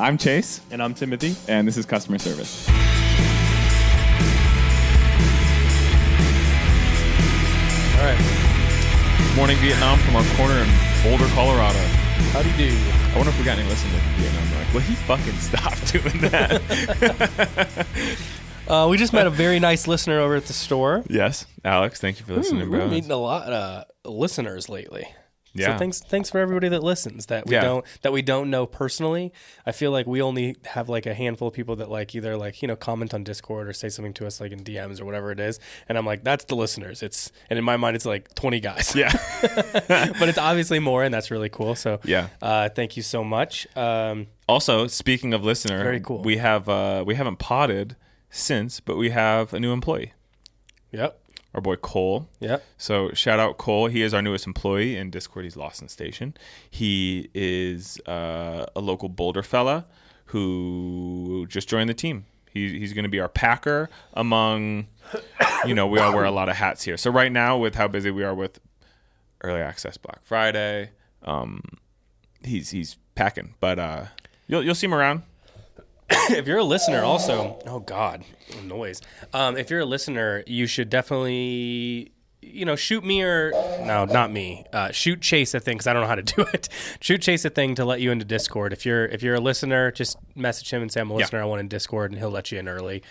I'm Chase. And I'm Timothy. And this is Customer Service. All right. Morning Vietnam from our corner in Boulder, Colorado. Howdy do. I wonder if we got any listeners in Vietnam. They're like, will he fucking stop doing that? We just met a very nice listener over at the store. Yes. Alex, thank you for listening, bro. We're meeting a lot of listeners lately. Yeah. So thanks for everybody that listens that we don't know personally. I feel like we only have like a handful of people that like either like, comment on Discord or say something to us like in DMs or whatever it is. And I'm like, that's the listeners. And in my mind it's like 20 guys. Yeah. But it's obviously more, and that's really cool. So yeah. Thank you so much. Also, speaking of listener, very cool. We haven't podded since, but we have a new employee. Yep. Our boy Cole. Yep. So shout out Cole. He is our newest employee in Discord. He's Lawson Station. He is a local Boulder fella who just joined the team. He's going to be our packer among, we all wear a lot of hats here. So right now, with how busy we are with Early Access Black Friday, he's packing. But you'll see him around. If you're a listener also, oh God, noise. If you're a listener, you should definitely, shoot me not me. Shoot Chase a thing, because I don't know how to do it. Shoot Chase a thing to let you into Discord. If you're a listener, just message him and say, I'm a listener, I want in Discord, and he'll let you in early.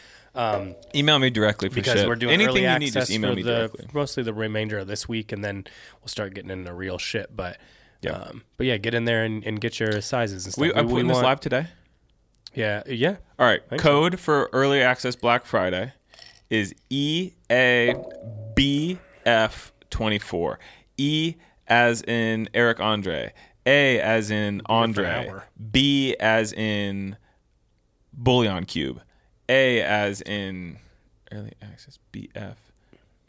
Email me directly for because shit. we're doing anything early you access need, just email me directly. Mostly the remainder of this week, and then we'll start getting into real shit. But get in there and get your sizes and stuff. I'm putting this live today. Yeah. All right. Code for Early Access Black Friday is EABF24. E as in Eric Andre. A as in Andre. B as in Bullion Cube. A as in Early Access BF.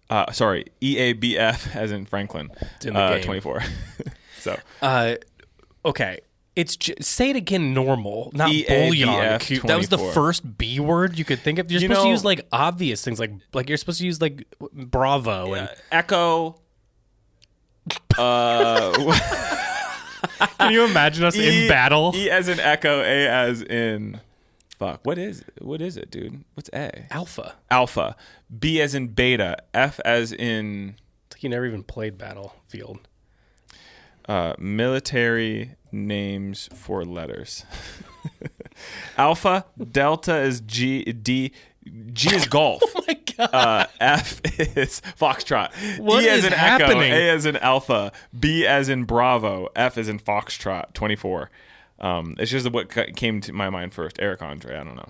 EABF as in Franklin. It's in the game. 24. So. Okay. Say it again normal, not EABF bullion cube. That was the first B word you could think of. You're supposed to use like obvious things, like you're supposed to use like Bravo and Echo. Can you imagine us in battle? E as in Echo, A as in fuck. What is it, dude? What's A? Alpha. B as in Beta. F as in. It's like you never even played Battlefield. Military names for letters. Alpha, Delta is G, D, G is golf. Oh my God. F is Foxtrot. What E as is in happening? Echo, A as in Alpha, B as in Bravo, F as in Foxtrot, 24. It's just what came to my mind first. Eric Andre, I don't know.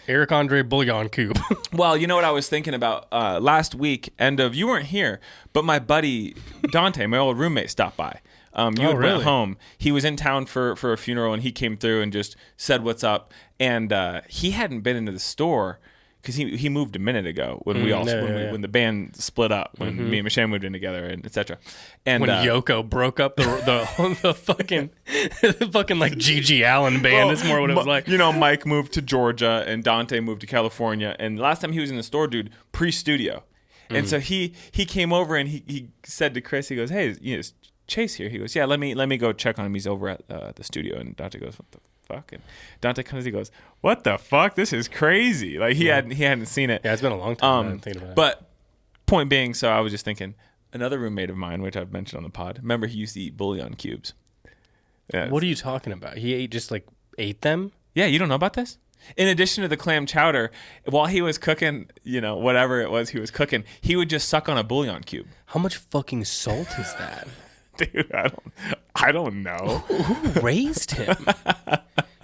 Eric Andre Bullion Cube. Well, you know what I was thinking about last week, you weren't here, but my buddy Dante, my old roommate, stopped by. Went home. He was in town for a funeral, and he came through and just said what's up. And he hadn't been into the store because he moved a minute ago when when the band split up, when me and Michelle moved in together, and etc. And when Yoko broke up the fucking like Gigi Allen band, is more what it was like. Mike moved to Georgia and Dante moved to California, and last time he was in the store, dude, pre-studio, and so he came over and he said to Chris, he goes, "Hey, it's Chase here." He goes, "Yeah, let me go check on him. He's over at the studio." And Dante goes, "What the fuck?" And Dante comes, he goes, "What the fuck? This is crazy!" Like he hadn't seen it. Yeah, it's been a long time. I'm thinking about it. But point being, so I was just thinking, another roommate of mine, which I've mentioned on the pod. Remember, he used to eat bullion cubes. Yeah, what are you talking about? He ate them? Yeah, you don't know about this? In addition to the clam chowder, while he was cooking, whatever it was he was cooking, he would just suck on a bullion cube. How much fucking salt is that? Dude, I don't know. Who raised him?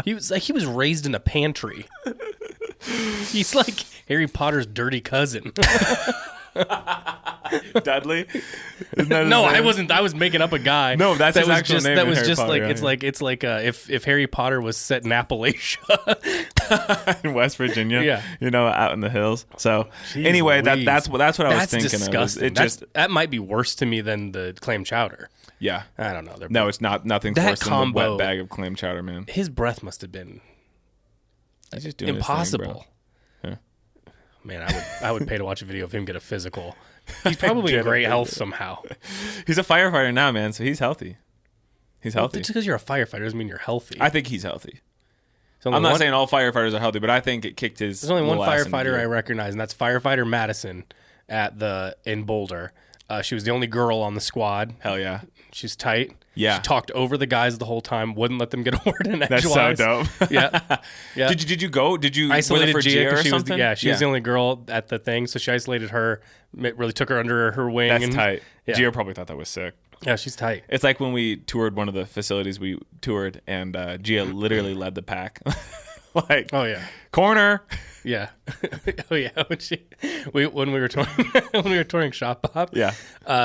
He was raised in a pantry. He's like Harry Potter's dirty cousin. Dudley? No, I wasn't. I was making up a guy. No, that's his actual name. That was Harry just Potter, like it's like if Harry Potter was set in Appalachia, in West Virginia. Yeah, out in the hills. So Jeez anyway, Louise. that's what I was thinking. Disgusting. That might be worse to me than the clam chowder. Yeah, I don't know. No, it's not. Nothing's worse than the wet bag of clam chowder, man. His breath must have been just doing impossible. Yeah. Man, I would pay to watch a video of him get a physical. He's probably in great health somehow. He's a firefighter now, man, so he's healthy. He's healthy. Just because you're a firefighter doesn't mean you're healthy. I think he's healthy. I'm not saying all firefighters are healthy, but I think it kicked his. There's only one little ass into firefighter gear. I recognize, and that's firefighter Madison in Boulder. She was the only girl on the squad. Hell yeah. She's tight. Yeah. She talked over the guys the whole time, wouldn't let them get a word in That's edgewise. so dope. Yeah. Yeah. Did you go? Did you isolated for Gia or because she was something? she was the only girl at the thing, so she isolated her, really took her under her wing. That's and, tight. Yeah. Gia probably thought that was sick. Yeah, she's tight. It's like when we toured one of the facilities we toured, and Gia literally led the pack. Like, Oh yeah. corner. Yeah. Oh yeah. When we were touring when we were touring Shop Pop. Yeah.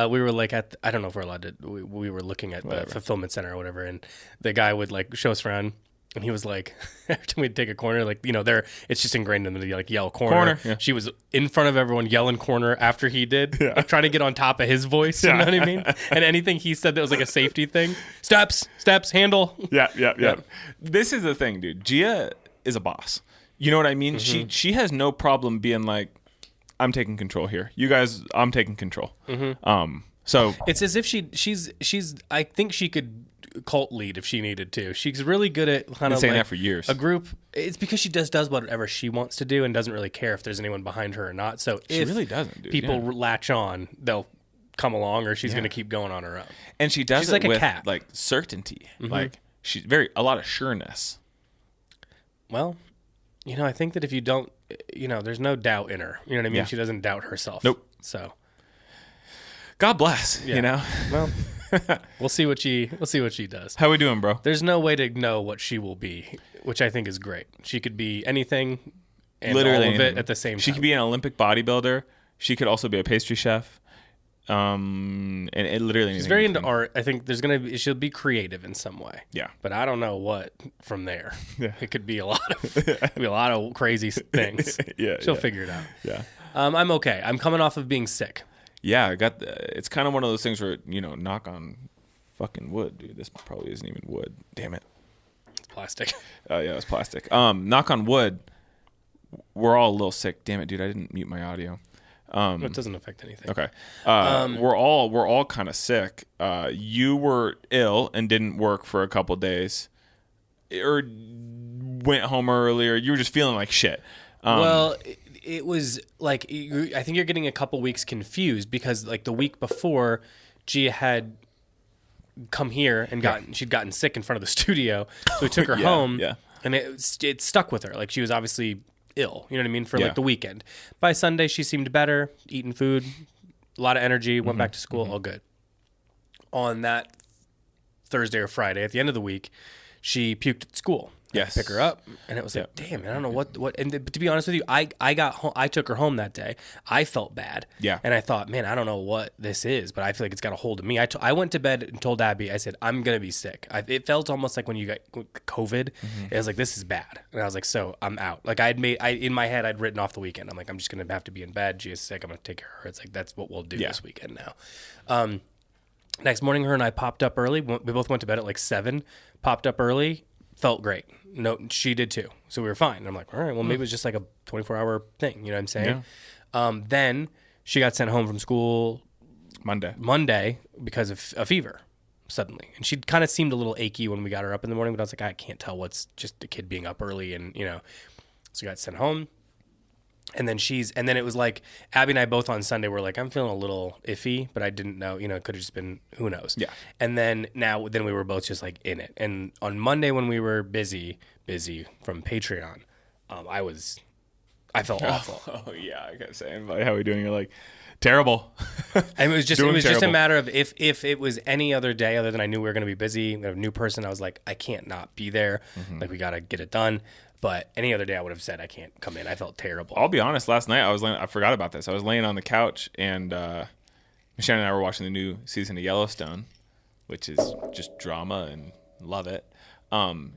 We were like I don't know if we're allowed to. We were looking at the fulfillment center or whatever, and the guy would like show us around, and he was like, every time we'd take a corner, like it's just ingrained in them to like yell corner. Yeah. She was in front of everyone yelling corner after he did, like, trying to get on top of his voice. You know what I mean? And anything he said that was like a safety thing, steps, handle. Yeah. This is the thing, dude. Gia is a boss. You know what I mean? Mm-hmm. She has no problem being like, I'm taking control here. You guys, I'm taking control. Mm-hmm. So It's as if she's. I think she could cult lead if she needed to. She's really good at kind of saying like that for years. a group. It's because she does whatever she wants to do and doesn't really care if there's anyone behind her or not. So she if really doesn't, dude. people Yeah. latch on, they'll come along, or she's going to keep going on her own. And she does She's it like a with cat. like certainty. Mm-hmm. Like she's a lot of sureness. Well, I think that if you don't, there's no doubt in her. You know what I mean? Yeah. She doesn't doubt herself. Nope. So, God bless. yeah. You know. Well, we'll see what she does. How we doing, bro? There's no way to know what she will be, which I think is great. She could be anything and Literally all of anything. it at the same time. She could be an Olympic bodybuilder. She could also be a pastry chef. And it literally. She's very into art. I think she'll be creative in some way. Yeah. But I don't know what from there. Yeah. It could be a lot of crazy things. Yeah, She'll yeah. figure it out. Yeah. I'm okay. I'm coming off of being sick. Yeah, it's kind of one of those things where, knock on fucking wood, dude. This probably isn't even wood. Damn it. It's plastic. Yeah, it's plastic. Knock on wood. We're all a little sick. Damn it, dude. I didn't mute my audio. It doesn't affect anything. Okay. We're all kind of sick. You were ill and didn't work for a couple days, or went home earlier. You were just feeling like shit. Well, it was like I think you're getting a couple weeks confused because like the week before, Gia had come here and she'd gotten sick in front of the studio, so we took her home. Yeah. And it stuck with her. Like she was obviously ill. You know what I mean? For Yeah. like the weekend. By Sunday, she seemed better, eating food, a lot of energy. Went back to school, all good. On that Thursday or Friday, at the end of the week, she puked at school. Yes. Pick her up, and it was like, damn, man, I don't know what. And but to be honest with you, I got home, I took her home that day. I felt bad. Yeah. And I thought, man, I don't know what this is, but I feel like it's got a hold of me. I went to bed and told Abby, I said, I'm gonna be sick. It felt almost like when you got COVID. It was like, this is bad, and I was like, so I'm out. Like in my head, I'd written off the weekend. I'm like, I'm just gonna have to be in bed. Gia's sick. I'm gonna take care of her. It's like that's what we'll do this weekend now. Next morning, her and I popped up early. We both went to bed at like 7. Popped up early. Felt great. No, she did too. So we were fine. And I'm like, all right, well, maybe it was just like a 24-hour thing. You know what I'm saying? Yeah. Then she got sent home from school Monday because of a fever suddenly. And she kind of seemed a little achy when we got her up in the morning, but I was like, I can't tell what's just a kid being up early. And, so got sent home. And then it was like Abby and I both on Sunday were like, I'm feeling a little iffy, but I didn't know, it could have just been, who knows? Yeah. And then we were both just like in it. And on Monday when we were busy from Patreon, I felt awful. Oh yeah, I gotta say, like, how are we doing? You're like, terrible. And it was just just a terrible. matter of if it was any other day other than I knew we were going to be busy, we have a new person, I was like, I can't not be there. Like we got to get it done. But any other day I would have said I can't come in. I felt terrible. I'll be honest. Last night I forgot about this. I was laying on the couch and Michelle and I were watching the new season of Yellowstone, which is just drama and love it.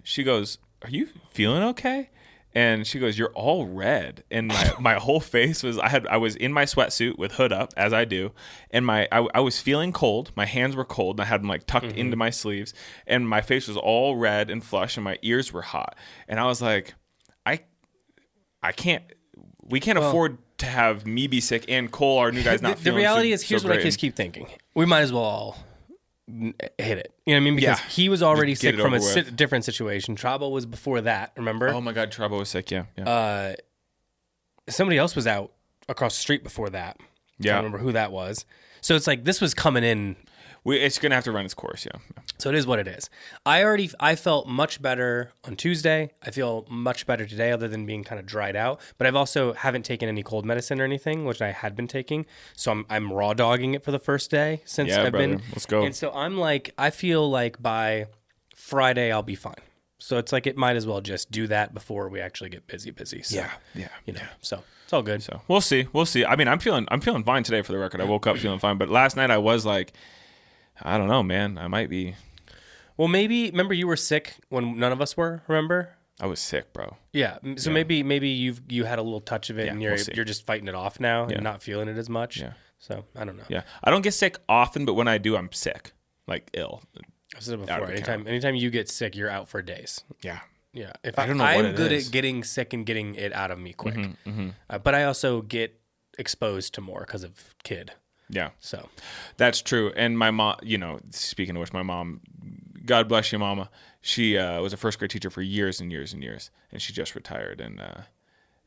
She goes, "Are you feeling okay?" And she goes, "You're all red." And my whole face was I was in my sweatsuit with hood up as I do, and I was feeling cold. My hands were cold, and I had them like tucked into my sleeves, and my face was all red and flush, and my ears were hot. And I was like, I can't. We can't afford to have me be sick and Cole, our new guy's not feeling. The reality is, so here's what I great. just keep thinking: we might as well all hit it. You know what I mean? Because Yeah. he was already Just get sick it from a over with. different situation. Trabo was before that, remember? Oh my God, Trouble was sick. Yeah. Somebody else was out across the street before that. Yeah. I don't remember who that was. So it's like this was coming in. It's gonna have to run its course. Yeah. So it is what it is. I felt much better on Tuesday. I feel much better today, other than being kind of dried out. But I've also haven't taken any cold medicine or anything, which I had been taking. So I'm raw dogging it for the first day since Yeah, I've been. Let's go. And so I feel like by Friday I'll be fine. So it's like it might as well just do that before we actually get busy. So, Yeah. so it's all good. So we'll see. I mean, I'm feeling fine today for the record. I woke up feeling fine, but last night I was like, I don't know, man. I might be. Well, maybe remember you were sick when none of us were. Remember? I was sick, bro. Yeah. So maybe you had a little touch of it, and we'll see. you're just fighting it off now and not feeling it as much. Yeah. So I don't know. Yeah, I don't get sick often, but when I do, I'm sick, like ill. I've said it Out before. of the Anytime you get sick, you're out for days. Yeah. Yeah. If I don't know what I'm it good is. at getting sick and getting it out of me quick, but I also get exposed to more because of kid. Yeah. So That's true. And my mom, speaking of which, my mom, God bless you, mama, she was a first grade teacher for years and years and years, and she just retired. And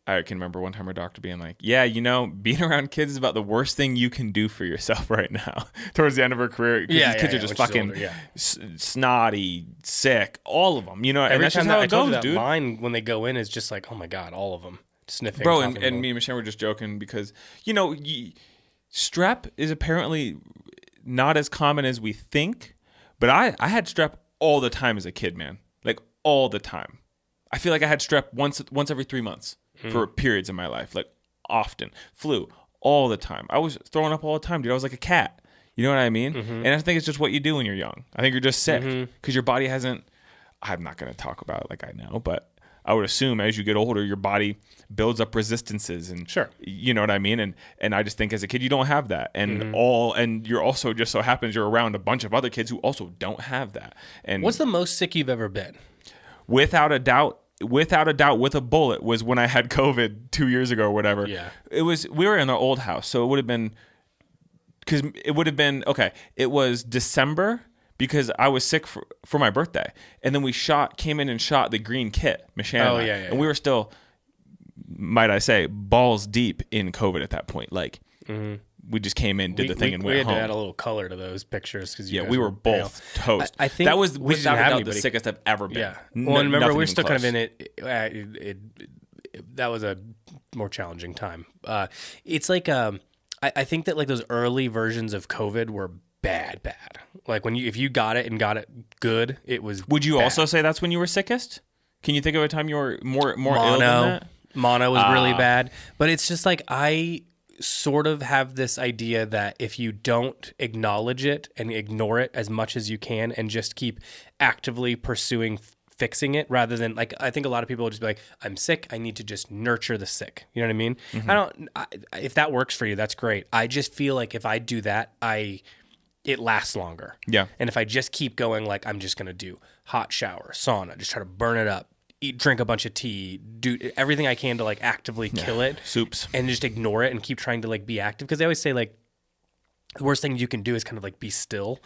I can remember one time her doctor being like, yeah, being around kids is about the worst thing you can do for yourself right now. Towards the end of her career, because these kids are just fucking snotty, sick, all of them, and every that's time just how I it told goes, you that dude. line when they go in is just like, oh my God, all of them sniffing. Bro, coughing, and me and Michelle were just joking because, strep is apparently not as common as we think, but I had strep all the time as a kid, man. Like all the time. I feel like I had strep once every 3 months for periods in my life, like often. Flu all the time. I was throwing up all the time, dude. I was like a cat. You know what I mean? And I think it's just what you do when you're young. I think you're just sick because your body hasn't. I'm not going to talk about it like I know, but I would assume as you get older, your body builds up resistances, and Sure. you know what I mean. And I just think as a kid, you don't have that, and and you're also just so happens you're around a bunch of other kids who also don't have that. And What's the most sick you've ever been? without a doubt, with a bullet, was when I had COVID 2 years ago or whatever. Yeah. We were in our old house, so it would have been okay. It was December, because I was sick for my birthday. And then we came in and shot the green kit, Michelle and I. Yeah. And we were still, might I say, balls deep in COVID at that point. Like, we just came in, did the thing, and went home. We had to add a little color to those pictures because We were both toast. I think that was we didn't without a have doubt anybody. the sickest I've ever been. Yeah. Well, and remember, nothing we're even still kind of close. in it. That was a more challenging time. It's like I think that like those early versions of COVID were bad. Like if you got it and got it good, it was. Would you bad. also say that's when you were sickest? Can you think of a time you were more ill than that? Mono was really bad, but it's just like I sort of have this idea that if you don't acknowledge it and ignore it as much as you can and just keep actively pursuing fixing it rather than like I think a lot of people will just be like, I'm sick, I need to just nurture the sick. You know what I mean? If that works for you, that's great. I just feel like if I do that, it lasts longer. Yeah. And if I just keep going, like I'm just going to do hot shower, sauna, just try to burn it up, drink a bunch of tea, do everything I can to like actively kill it, Soups, and just ignore it and keep trying to like be active. Because they always say like the worst thing you can do is kind of like be still,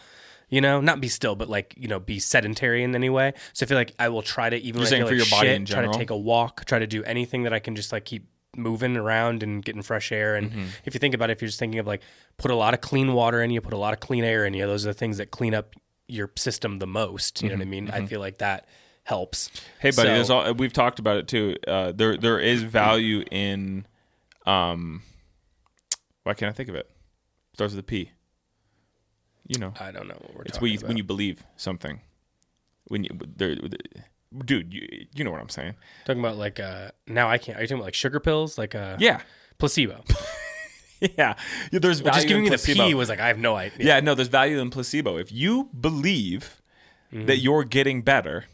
not be still, but like, be sedentary in any way. So I feel like I will try to even You're saying for like your body shit, in try to general? take a walk, try to do anything that I can just like keep moving around and getting fresh air. And if you think about it, if you're just thinking of like put a lot of clean water in you, put a lot of clean air in you, those are the things that clean up your system the most. You know what I mean? I feel like that helps. Hey, buddy, we've talked about it too. There is value in, why can't I think of it? Starts with a P. I don't know what we're It's talking about. when you believe something. Dude, you know what I'm saying. Talking about like now I can't. Are you talking about like sugar pills? Like Yeah. placebo. Yeah. There's value Just giving in me the placebo. P was like I have no idea. Yeah, no, there's value in placebo. If you believe that you're getting better,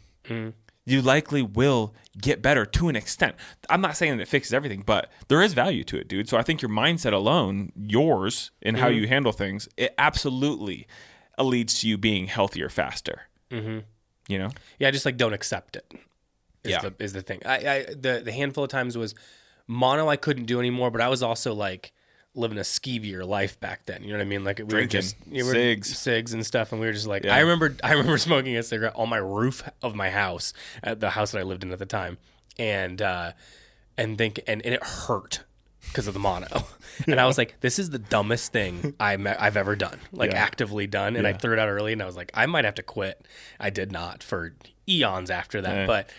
you likely will get better to an extent. I'm not saying that it fixes everything, but there is value to it, dude. So I think your mindset alone, yours, and how you handle things, it absolutely leads to you being healthier faster. Yeah, I just like don't accept it. Is the thing. The handful of times was mono I couldn't do anymore, but I was also like living a skeevier life back then. You know what I mean? Like we Drinking, were cigs and stuff, and we were just like, Yeah. I remember smoking a cigarette on my roof of my house, at the house that I lived in at the time, and it hurt because of the mono. And I was like, this is the dumbest thing I've ever done, like actively done. And I threw it out early, and I was like, I might have to quit. I did not for eons after that, but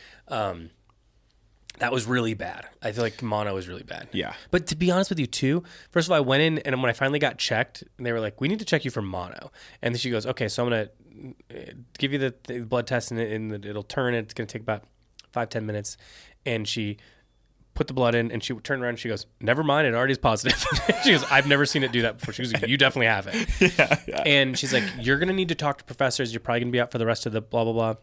that was really bad. I feel like mono was really bad. Yeah. But to be honest with you too, first of all, I went in, and when I finally got checked, they were like, we need to check you for mono. And then she goes, okay, so I'm going to give you the blood test, and it'll turn. It's going to take about 5-10 minutes. And she put the blood in, and she turned around and she goes, never mind, it already is positive. She goes, I've never seen it do that before. She goes, you definitely have it. Yeah. And she's like, you're going to need to talk to professors. You're probably going to be out for the rest of the blah, blah, blah.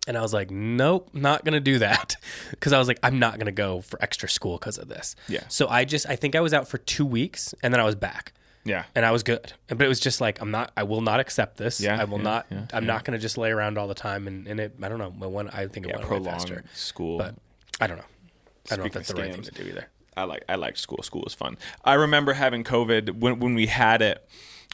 And I was like, nope, not going to do that. Because I was like, I'm not going to go for extra school because of this. Yeah. So I think I was out for 2 weeks, and then I was back. Yeah. And I was good. But it was just like, I will not accept this. Yeah. I will not, I'm not going to just lay around all the time. And it, I don't know, I think it went away faster. School. But I don't know. I don't know if that's the right thing to do either. I liked school. School was fun. I remember having COVID when we had it.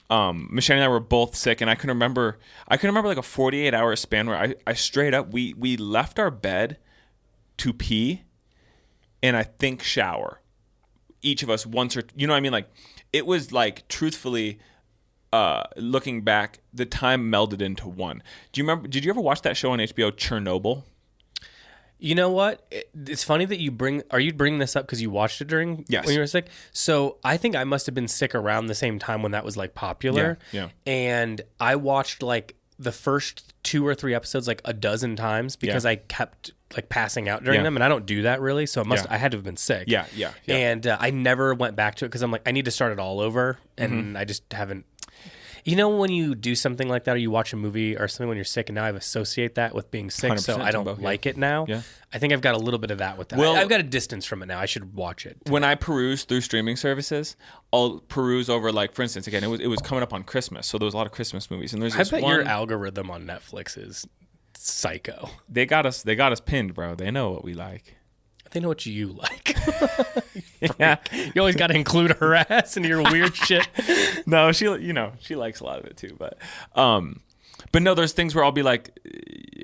Michelle and I were both sick, and I can remember like a 48-hour span where I straight up we left our bed to pee, and I think shower, each of us once, or you know what I mean, like it was like truthfully, looking back, the time melded into one. Do you remember? Did you ever watch that show on HBO, Chernobyl? You know what? It's funny that you bring this up because you watched it when you were sick. So I think I must have been sick around the same time when that was like popular. Yeah. And I watched like the first 2 or 3 episodes like a dozen times because I kept like passing out during them, and I don't do that really. So I had to have been sick. Yeah. And I never went back to it because I'm like, I need to start it all over, and I just haven't. You know, when you do something like that, or you watch a movie or something when you're sick, and now I associate that with being sick, so I don't like it now. Yeah. I think I've got a little bit of that with that. Well, I've got a distance from it now. I should watch it. When I peruse through streaming services, I'll peruse over, like, for instance, again, it was coming up on Christmas, so there was a lot of Christmas movies. And there's this I bet your algorithm on Netflix is psycho. They got us pinned, bro. They know what we like. They know what you like. Yeah, you always got to include her ass in your weird shit. No, she likes a lot of it too, but no, there's things where I'll be like,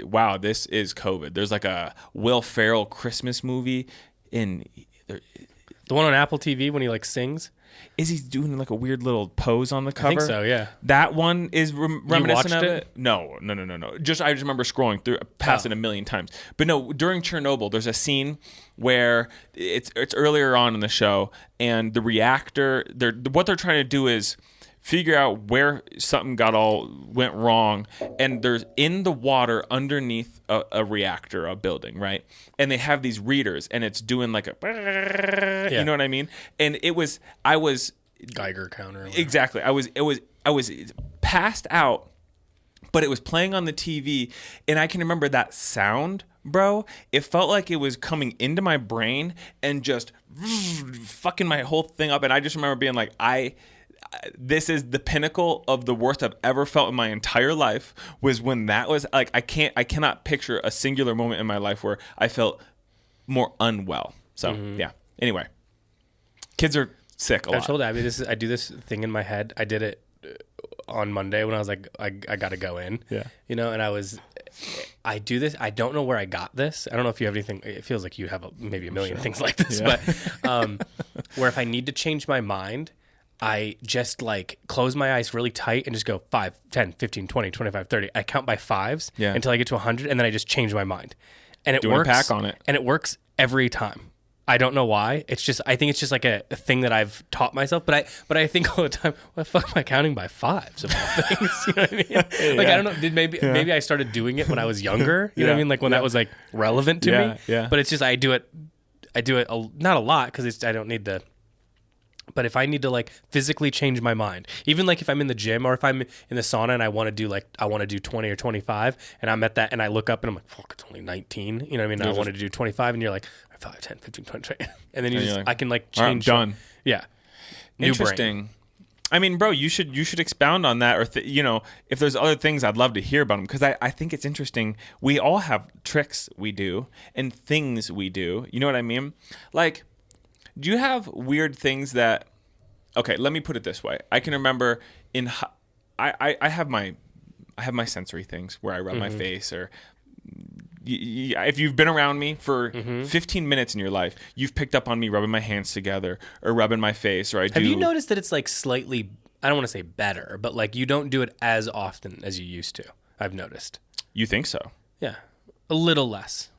wow, this is COVID. There's like a Will Ferrell Christmas movie the one on Apple TV when he like sings. Is he doing like a weird little pose on the cover? I think so, yeah. That one is reminiscent of it? No. I just remember scrolling through past it a million times. But no, during Chernobyl, there's a scene where it's earlier on in the show, and the reactor, what they're trying to do is figure out where something went wrong, and there's in the water underneath a reactor, a building, right? And they have these readers, and it's doing like you know what I mean? And I was Geiger counter. Exactly. I was passed out, but it was playing on the TV, and I can remember that sound, bro. It felt like it was coming into my brain and just fucking my whole thing up, and I just remember being like, this is the pinnacle of the worst I've ever felt in my entire life, was when that was like, I cannot picture a singular moment in my life where I felt more unwell. So yeah. Anyway, kids are sick a lot. I told Abby I do this thing in my head. I did it on Monday when I was like, I got to go in. Yeah. You know, and I do this. I don't know where I got this. I don't know if you have anything. It feels like you have maybe a million things like this, but where if I need to change my mind, I just like close my eyes really tight and just go 5, 10, 15, 20, 25, 30. I count by fives until I get to 100, and then I just change my mind. And it works. Pack on it. And it works every time. I don't know why. I think it's just like a thing that I've taught myself. But I think all the time, what the fuck am I counting by fives of all things? You know what I mean? Like, I don't know. Maybe I started doing it when I was younger. You know what I mean? Like when that was like relevant to me. Yeah. But it's just I do it not a lot because I don't need the. But if I need to like physically change my mind, even like if I'm in the gym or if I'm in the sauna and I want to do 20 or 25, and I'm at that and I look up and I'm like, fuck, it's only 19. You know what I mean? I wanted to do 25, and you're like 5, 10, 15, 20, 20. And then I can like change. Right, I'm done. Yeah. Interesting. Brain. I mean, bro, you should expound on that, or if there's other things, I'd love to hear about them, because I think it's interesting. We all have tricks we do and things we do. You know what I mean? Like, do you have weird things that okay, let me put it this way. I can remember I have my sensory things where I rub my face, or if you've been around me for 15 minutes in your life, you've picked up on me rubbing my hands together or rubbing my face, or Have you noticed that it's like slightly, I don't want to say better, but like you don't do it as often as you used to? I've noticed. You think so? Yeah. A little less.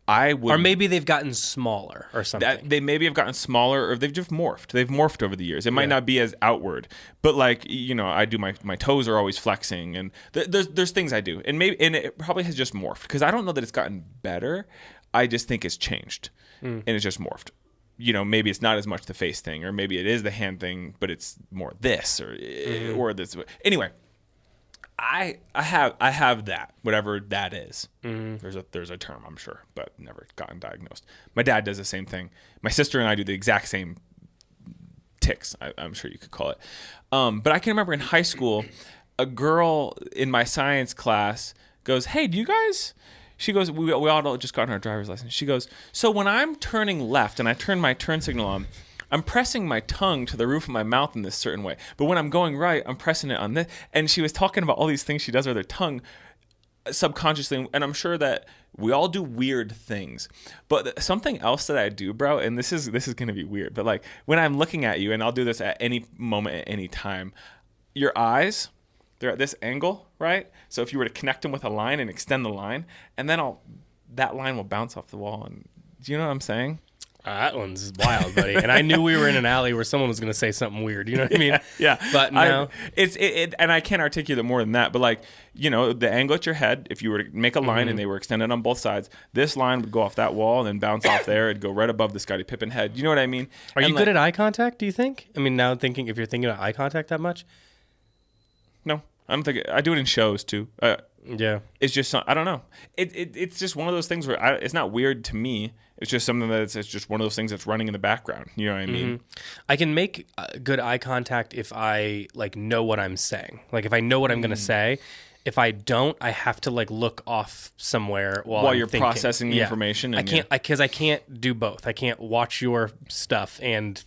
I would, or maybe they've gotten smaller or something. They maybe have gotten smaller, or they've just morphed. They've morphed over the years. It might not be as outward, but like, I do my toes are always flexing, and there's things I do, and it probably has just morphed, because I don't know that it's gotten better. I just think it's changed, and it's just morphed. Maybe it's not as much the face thing, or maybe it is the hand thing, but it's more this or this. Anyway. I have that, whatever that is. There's a term, I'm sure, but never gotten diagnosed. My dad does the same thing. My sister and I do the exact same tics, I'm sure you could call it. But I can remember in high school, a girl in my science class goes, "Hey, do you guys?" She goes, "We all just got our driver's license." She goes, "So when I'm turning left and I turn my turn signal on, I'm pressing my tongue to the roof of my mouth in this certain way. But when I'm going right, I'm pressing it on this." And she was talking about all these things she does with her tongue subconsciously. And I'm sure that we all do weird things. But something else that I do, bro, and this is going to be weird, but like when I'm looking at you, and I'll do this at any moment, at any time, your eyes, they're at this angle, right? So if you were to connect them with a line and extend the line, and then that line will bounce off the wall. And do you know what I'm saying? That one's wild, buddy. And I knew we were in an alley where someone was going to say something weird. You know what I mean? Yeah. But no. And I can't articulate more than that. But like, the angle at your head, if you were to make a line and they were extended on both sides, this line would go off that wall and then bounce off there. It'd go right above the Scottie Pippen head. You know what I mean? Are you good at eye contact, do you think? I mean, now thinking, if you're thinking about eye contact that much? No, I don't think I do it in shows too. Yeah. It's just, I don't know. It's just one of those things where it's not weird to me. It's just something it's just one of those things that's running in the background. You know what I mean? I can make good eye contact if I like know what I'm saying. Like if I know what I'm going to say. If I don't, I have to like look off somewhere while you're thinking. Processing the information. I can't, because I can't do both. I can't watch your stuff and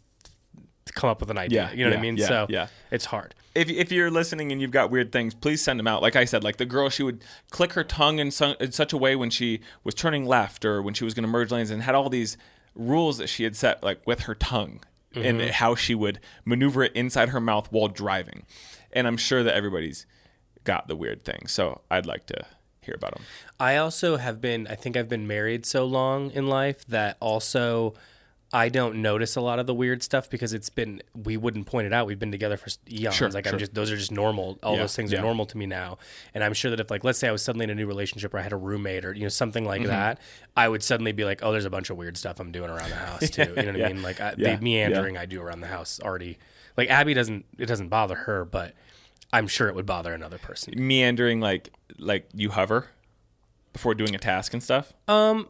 come up with an idea. You know what I mean? So it's hard. If you're listening and you've got weird things, please send them out. Like I said, like the girl, she would click her tongue in such a way when she was turning left or when she was going to merge lanes, and had all these rules that she had set like with her tongue and how she would maneuver it inside her mouth while driving. And I'm sure that everybody's got the weird things. So I'd like to hear about them. I also I think I've been married so long in life that also I don't notice a lot of the weird stuff because we wouldn't point it out. We've been together for eons. Sure, those are just normal. All those things are normal to me now. And I'm sure that if like, let's say I was suddenly in a new relationship or I had a roommate or, something like that, I would suddenly be like, oh, there's a bunch of weird stuff I'm doing around the house too. You know what I mean? Like the meandering I do around the house already, like Abby it doesn't bother her, but I'm sure it would bother another person. Meandering, like you hover before doing a task and stuff? I'm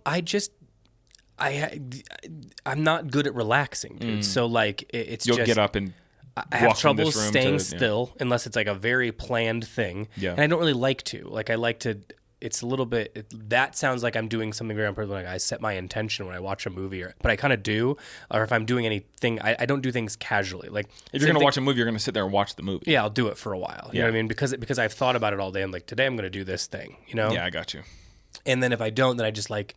not good at relaxing, dude. So like you'll get up and I have trouble staying still unless it's like a very planned thing. Yeah. And I don't really like to. Like I like to. It's a little bit. That sounds like I'm doing something very important. Like I set my intention when I watch a movie, but I kind of do. Or if I'm doing anything, I don't do things casually. Like if you're gonna watch a movie, you're gonna sit there and watch the movie. Yeah, I'll do it for a while. You know what I mean? Because I've thought about it all day. I'm like, today I'm gonna do this thing. You know? Yeah, I got you. And then if I don't, then I just like.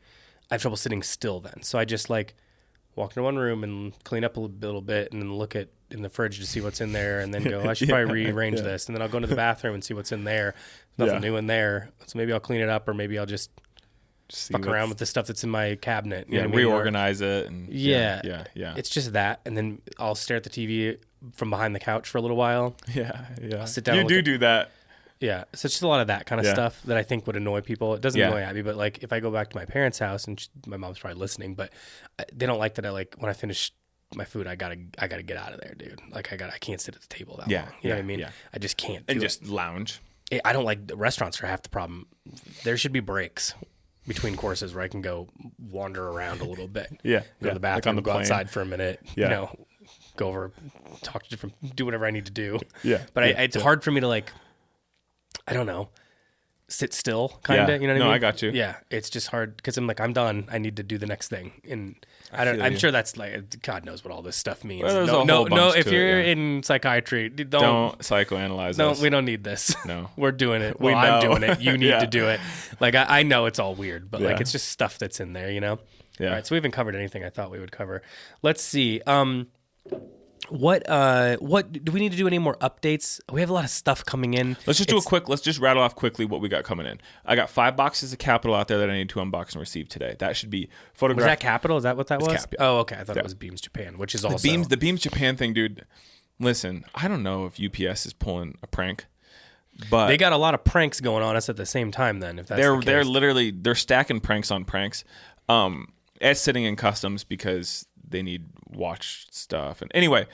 I have trouble sitting still then. So I just like walk into one room and clean up a little bit and then look in the fridge to see what's in there and then go, I should probably rearrange this. And then I'll go into the bathroom and see what's in there. Nothing new in there. So maybe I'll clean it up or maybe I'll just fuck around with the stuff that's in my cabinet. You know what I mean? Reorganize it. And yeah. It's just that. And then I'll stare at the TV from behind the couch for a little while. Yeah. I'll sit down. You do that. Yeah, so it's just a lot of that kind of stuff that I think would annoy people. It doesn't annoy Abby, but like if I go back to my parents' house, and my mom's probably listening, but they don't like that. I like when I finish my food, I gotta get out of there, dude. Like I can't sit at the table that long. You know what I mean? Yeah. I just can't. And just lounge. I don't like restaurants are half the problem. There should be breaks between courses where I can go wander around a little bit. Go to the bathroom, like go outside for a minute. Yeah. Go over, talk to different, do whatever I need to do. Yeah. But it's hard for me to like. I don't know. sit still, kind of. Yeah. You know what I No, mean? I got you. Yeah, it's just hard because I'm like, I'm done. I need to do the next thing, and feel I'm you. sure that's like God knows what all this stuff means. Well, there's no, a no, whole no. bunch If to it, you're yeah. in psychiatry, Don't psychoanalyze no, us. we don't need this. No. We're doing it. We Well, I'm know. doing it. You need Yeah. to do it. Like I know it's all weird, but like Yeah. it's just stuff that's in there, you know. Yeah. All right, so we haven't covered anything I thought we would cover. Let's see. What do we need to do? Any more updates? We have a lot of stuff coming in. Let's just let's just rattle off quickly what we got coming in. I got 5 boxes of Capital out there that I need to unbox and receive today. That should be Was photographed. that Capital? Is that what that was? Cap, yeah. Oh, okay. I thought it was Beams Japan, which is also The Beams Japan thing, dude. Listen, I don't know if UPS is pulling a prank, but They got a lot of pranks going on us at the same time. Then, if that's they're literally stacking pranks on pranks. It's sitting in customs because they need watch stuff. And anyway,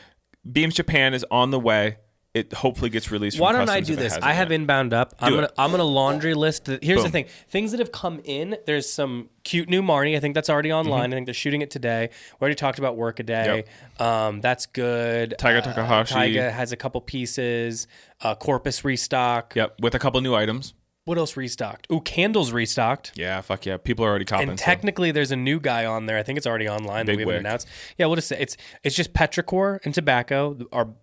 Beams Japan is on the way. It hopefully gets released. Why from don't I customs do if it this? hasn't I have yet. inbound up. I'm gonna laundry list. Here's the Boom. thing: things that have come in. There's some cute new Marnie. I think that's already online. Mm-hmm. I think they're shooting it today. We already talked about Workaday. That's good. Taiga Takahashi. Taiga has a couple pieces. Corpus restock. Yep, with a couple new items. What else restocked? Ooh, Candles restocked. Yeah, fuck yeah. People are already copping. And so- technically, there's a new guy on there. I think it's already online that Big we haven't Wick. announced. Yeah, we'll just say it's just petrichor and tobacco,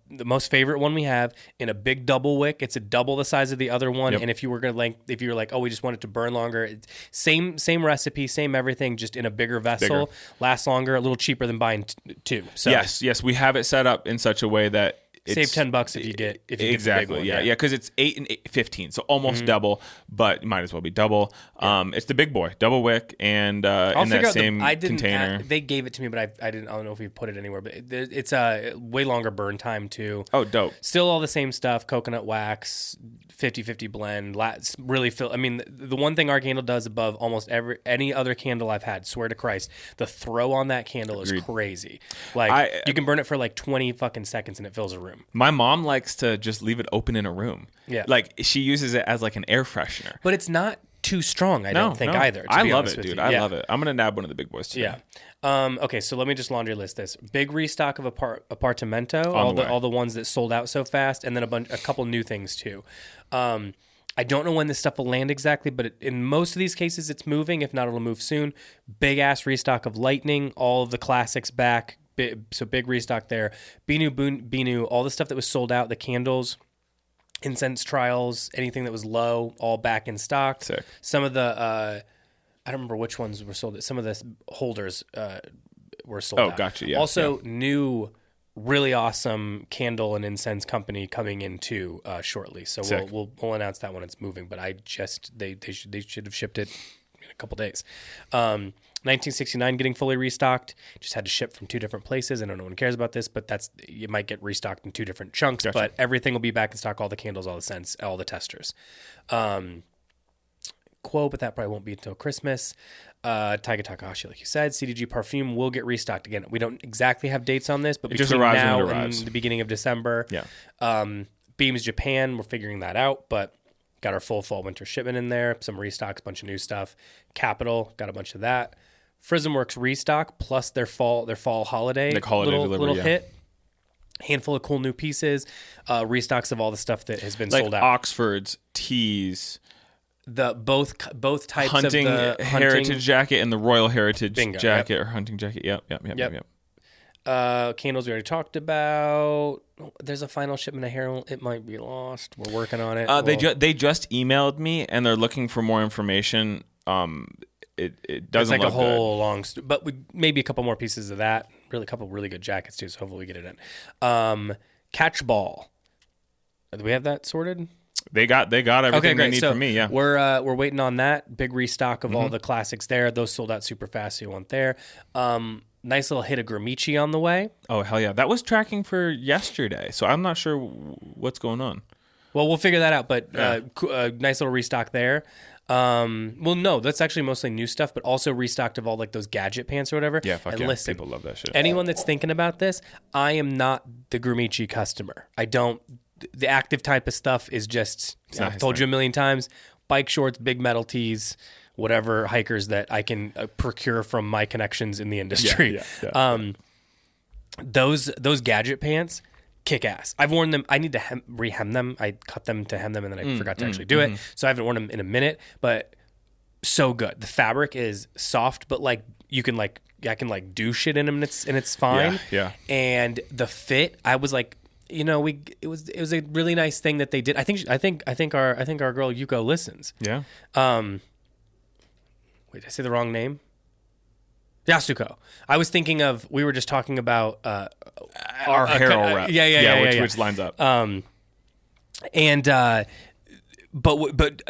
the most favorite one we have, in a big double wick. It's a double the size of the other one. Yep. And if you were like, oh, we just want it to burn longer, same recipe, same everything, just in a bigger vessel, lasts longer, a little cheaper than buying two. So Yes, we have it set up in such a way that it's save $10 if you get exactly. get the big one. Yeah, because it's 8 and 15, so almost double, but it might as well be double. It's the big boy, double wick, and I'll in figure that out same I didn't container. they gave it to me, but I don't know if we put it anywhere. But it's a way longer burn time too. Oh, dope. Still all the same stuff: coconut wax, 50-50 blend. Really fill. I mean, the one thing our candle does above almost any other candle I've had, swear to Christ, the throw on that candle is crazy. Like you can burn it for like 20 fucking seconds and it fills a room. My mom likes to just leave it open in a room. Yeah. Like she uses it as like an air freshener. But it's not too strong, I don't think either. I love honest it, with dude. you. I Yeah. love it. I'm gonna nab one of the big boys today. Yeah. Okay, so let me just laundry list this. Big restock of Apartamento, all the ones that sold out so fast, and then a couple new things too. I don't know when this stuff will land exactly, but in most of these cases, it's moving. If not, it'll move soon. Big ass restock of Lightning, all of the classics back. So big restock there. Binu, all the stuff that was sold out, the candles, incense trials, anything that was low, all back in stock. Sick. Some of the I don't remember which ones were sold. Some of the holders were sold out. Oh, gotcha. Yeah. Also, new, really awesome candle and incense company coming in too shortly. So Sick. we'll announce that when it's moving. But they should have shipped it in a couple days. 1969 getting fully restocked. Just had to ship from 2 different places. I know no one cares about this, but you might get restocked in 2 different chunks. Gotcha. But everything will be back in stock. All the candles, all the scents, all the testers. Quo, but that probably won't be until Christmas. Taiga Takahashi, like you said, CDG Parfume will get restocked again. We don't exactly have dates on this, but It just between arrives when now it arrives. and the beginning of December, Yeah. Beams Japan, we're figuring that out, but got our full fall winter shipment in there, some restocks, a bunch of new stuff. Capital, got a bunch of that. Prismworks restock plus their fall holiday, Like holiday little delivery, yeah. hit. Handful of cool new pieces, restocks of all the stuff that has been Like sold out. Oxfords, teas, The both types hunting of the heritage jacket and the royal heritage Bingo, jacket or hunting jacket. Yep. Candles we already talked about. There's a final shipment of hair. It might be lost. We're working on it. They just emailed me and they're looking for more information. It it's doesn't like a look whole long, but maybe a couple more pieces of that. Really, a couple really good jackets too. So hopefully we get it in. Catch ball. Do we have that sorted? good. They got everything they need so from me. Yeah. we're waiting on that big restock of all the classics there. Those sold out super fast. So you want there. Nice little hit of Gramici on the way. Oh hell yeah! That was tracking for yesterday, so I'm not sure what's going on. Well, we'll figure that out. But nice little restock there. Well, no, that's actually mostly new stuff, but also restocked of all like those gadget pants or whatever. Yeah, fuck and yeah. listen, People love that shit. anyone that's thinking about this, I am not the Gramici customer. I don't. The active type of stuff is just. I've told you a million times. Bike shorts, big metal tees, whatever hikers that I can procure from my connections in the industry. Yeah. Those gadget pants, kick ass. I've worn them. I need to rehem them. I cut them to hem them, and then I forgot to actually do it. So I haven't worn them in a minute, but so good. The fabric is soft, but like you can like I can like do shit in them, and it's fine. Yeah. And the fit, I was like, it was a really nice thing that they did. I think our girl Yuko listens. Yeah. Wait, did I say the wrong name? Yasuko. I was thinking of. We were just talking about our Harrow rep. Which lines up. But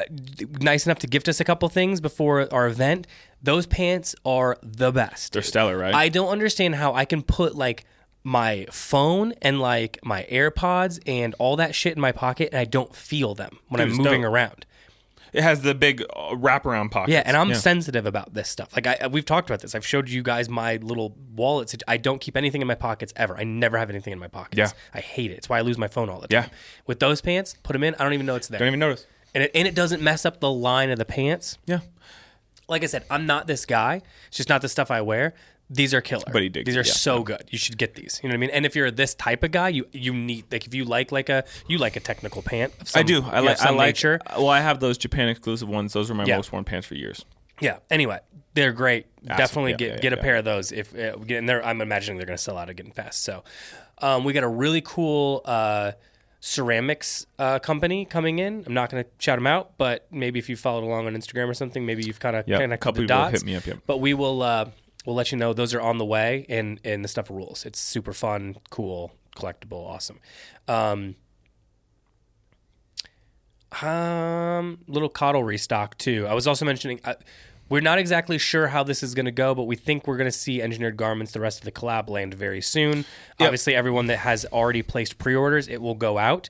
nice enough to gift us a couple things before our event. Those pants are the best. They're stellar, right? I don't understand how I can put like my phone and like my AirPods and all that shit in my pocket, and I don't feel them when I'm moving around. It has the big wraparound pockets. Yeah, and I'm sensitive about this stuff. Like we've talked about this. I've showed you guys my little wallet. I don't keep anything in my pockets ever. I never have anything in my pockets. Yeah. I hate it. It's why I lose my phone all the time. Yeah. With those pants, put them in. I don't even know it's there. Don't even notice. And it doesn't mess up the line of the pants. Yeah. Like I said, I'm not this guy. It's just not the stuff I wear. These are killer. But he digs these are it, yeah. so good. You should get these. You know what I mean? And if you're this type of guy, you need like if you like a technical pant. Of some, I do. I like nature. Well, I have those Japan exclusive ones. Those are my most worn pants for years. Yeah. Anyway, they're great. Definitely get a pair of those. And I'm imagining they're going to sell out again fast. So, we got a really cool ceramics company coming in. I'm not going to shout them out, but maybe if you followed along on Instagram or something, maybe you've kind of connected the dots. Hit me up. Yep. But we will. We'll let you know those are on the way, and the stuff rules. It's super fun, cool, collectible, awesome. Little coddle restock too. I was also mentioning we're not exactly sure how this is going to go, but we think we're going to see engineered garments, the rest of the collab, land very soon. Yep. Obviously, everyone that has already placed pre-orders, it will go out.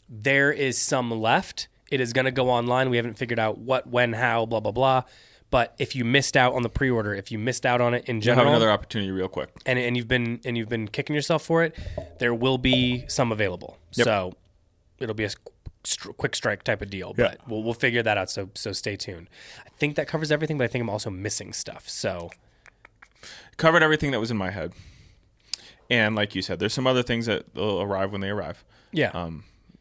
There is some left. It is going to go online. We haven't figured out what, when, how, blah blah blah. But if you missed out on the pre-order, if you missed out on it in general, you'll have another opportunity real quick. And you've been kicking yourself for it, there will be some available. Yep. So it'll be a quick strike type of deal. But we'll figure that out. So stay tuned. I think that covers everything, but I think I'm also missing stuff. So covered everything that was in my head. And like you said, there's some other things that will arrive when they arrive. Yeah.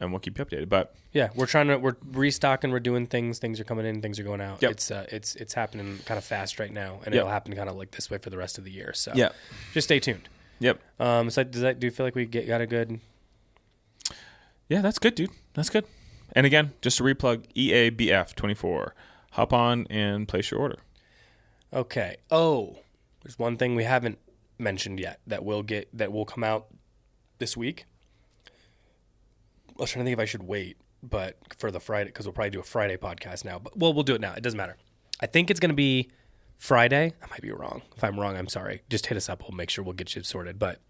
And we'll keep you updated. But yeah, we're restocking, we're doing things are coming in, things are going out. Yep. It's happening kind of fast right now, and it'll happen kind of like this way for the rest of the year. So just stay tuned. Yep. So do you feel like we got a good? Yeah, that's good, dude. That's good. And again, just to replug, EABF24. Hop on and place your order. Okay. Oh, there's one thing we haven't mentioned yet that will come out this week. I was trying to think if I should wait, but for the Friday, because we'll probably do a Friday podcast now. But we'll do it now. It doesn't matter. I think it's going to be Friday. I might be wrong. If I'm wrong, I'm sorry. Just hit us up. We'll make sure we'll get you sorted. But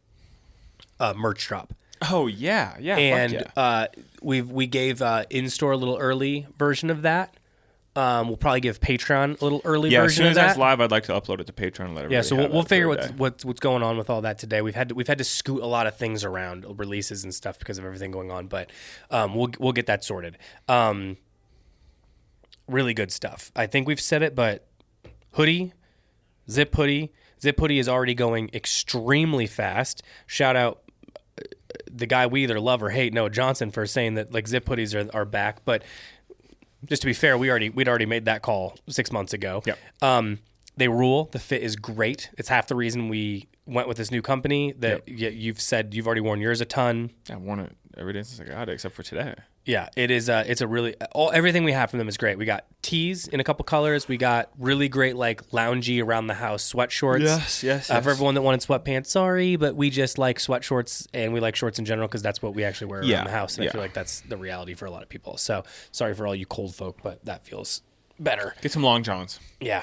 merch drop. Oh yeah. And we gave in-store a little early version of that. We'll probably give Patreon a little early version of that. Yeah, as soon as that's live, I'd like to upload it to Patreon and let everybody so we'll figure what's going on with all that today. We've had to scoot a lot of things around, releases and stuff because of everything going on, but we'll get that sorted. Really good stuff. I think we've said it, but Zip hoodie is already going extremely fast. Shout out the guy we either love or hate, Noah Johnson, for saying that like Zip hoodies are back, but just to be fair, we'd already made that call 6 months ago. Yep. They rule. The fit is great. It's half the reason we went with this new company that you've said you've already worn yours a ton. I've worn it every day since I got it, except for today. Yeah, it is. It's a really everything we have from them is great. We got tees in a couple colors. We got really great like loungy around the house sweat shorts. Yes. For everyone that wanted sweatpants, sorry, but we just like sweat shorts and we like shorts in general because that's what we actually wear around the house. And I feel like that's the reality for a lot of people. So sorry for all you cold folk, but that feels better. Get some long johns. Yeah.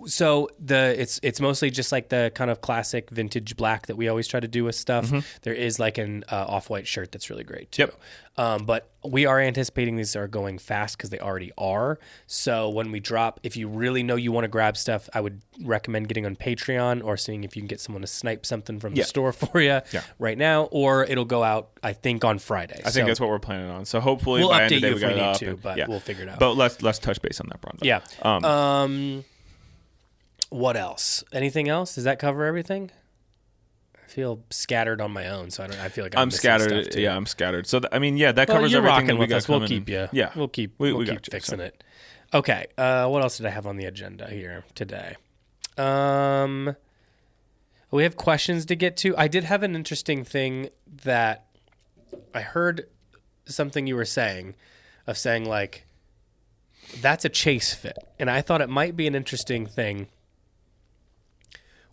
So it's mostly just like the kind of classic vintage black that we always try to do with stuff. Mm-hmm. There is like an off-white shirt that's really great too. Yep. But we are anticipating these are going fast because they already are. So when we drop, if you really know you want to grab stuff, I would recommend getting on Patreon or seeing if you can get someone to snipe something from the store for you right now, or it'll go out, I think, on Friday. I think that's what we're planning on. So hopefully we'll by update end of you the day if we need to, but we'll figure it out. But let's touch base on that, Bron. Yeah. What else? Anything else? Does that cover everything? I feel scattered on my own, so I feel like I'm scattered. Yeah, I'm scattered. So that covers you're everything that rocking we with got us. We'll coming keep in. you. Yeah, we'll keep got you, fixing so. it. Okay. What else did I have on the agenda here today? We have questions to get to. I did have an interesting thing that I heard something you were saying like that's a chase fit, and I thought it might be an interesting thing.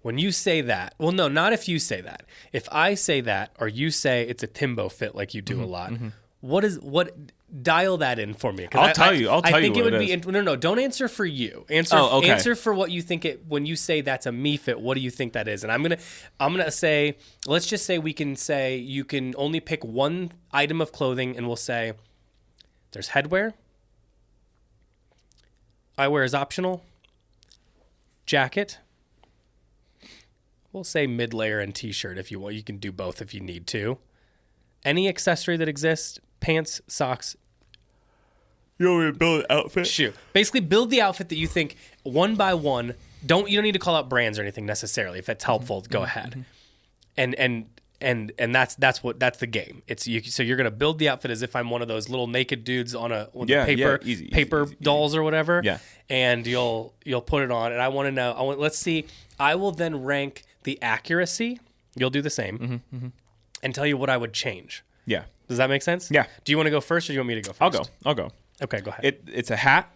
When you say that, well, no, not if you say that. If I say that, or you say it's a Timbo fit, like you do a lot, what? Dial that in for me. I'll tell you. I think what it would be. No. Don't answer for you. Answer. Okay. Answer for what you think it. When you say that's a me fit, what do you think that is? And I'm gonna say. Let's just say we can say you can only pick one item of clothing, and we'll say there's headwear. Eyewear is optional. Jacket. We'll say mid-layer and t-shirt if you want. You can do both if you need to. Any accessory that exists, pants, socks. You want me to build an outfit? Shoot. Basically build the outfit that you think one by one. You don't need to call out brands or anything necessarily. If that's helpful, go ahead. And that's the game. So you're gonna build the outfit as if I'm one of those little naked dudes on paper dolls or whatever. Yeah. And you'll put it on, and I want to know. Let's see. I will then rank the accuracy. You'll do the same, and tell you what I would change. Yeah. Does that make sense? Yeah. Do you want to go first, or do you want me to go first? I'll go. Okay, go ahead. It's a hat.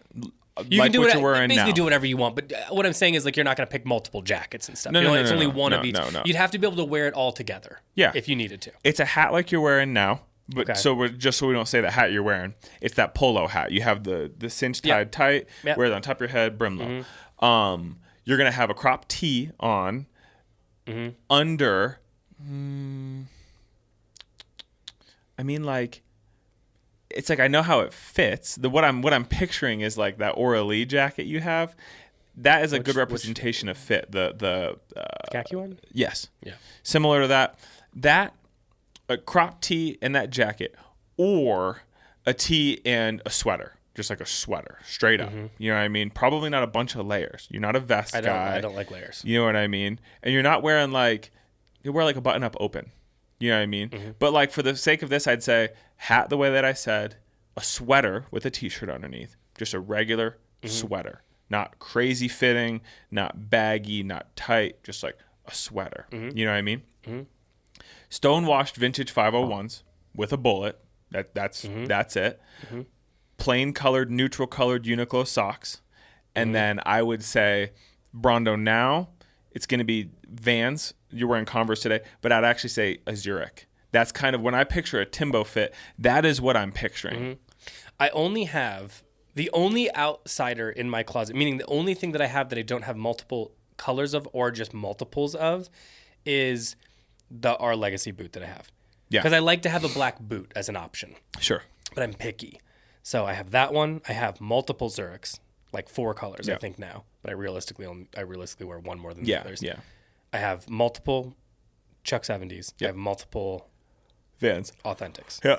You like can do what you're wearing basically now. do whatever you want, but what I'm saying is like you're not going to pick multiple jackets and stuff. No, It's only one of each. No. You'd have to be able to wear it all together. Yeah. If you needed to. It's a hat like you're wearing now, but Okay. so we don't say the hat you're wearing. It's that polo hat. You have the cinch tied tight, wear it on top of your head, brim low. You're gonna have a crop tee on under. I mean, like. It's like I know how it fits. What I'm picturing is like that Aura-Lee jacket you have. That is a good representation of fit. The khaki one? Yes. Yeah. Similar to that. That a crop tee and that jacket, or a tee and a sweater, just like a sweater, straight up. You know what I mean? Probably not a bunch of layers. You're not a vest guy. I don't like layers. You know what I mean? And you're not wearing you wear like a button up open. You know what I mean? But like for the sake of this, I'd say hat the way that I said, a sweater with a t-shirt underneath, just a regular sweater, not crazy fitting, not baggy, not tight, just like a sweater. You know what I mean? Stone-washed vintage 501s with a bullet. That's it. Plain colored, neutral colored Uniqlo socks. And then I would say Brondo now, it's going to be Vans. You're wearing Converse today, but I'd actually say a Zurich. That's kind of when I picture a Timbo fit, that is what I'm picturing. I only have the only outsider in my closet, meaning the only thing that I have that I don't have multiple colors of or just multiples of is our Legacy boot that I have. Yeah. Because I like to have a black boot as an option. Sure. But I'm picky. So I have that one. I have multiple Zurichs, like 4 colors, I think now. But I realistically wear one more than the others. Yeah. I have multiple Chuck 70s. I have multiple Vans. Authentics. Yeah.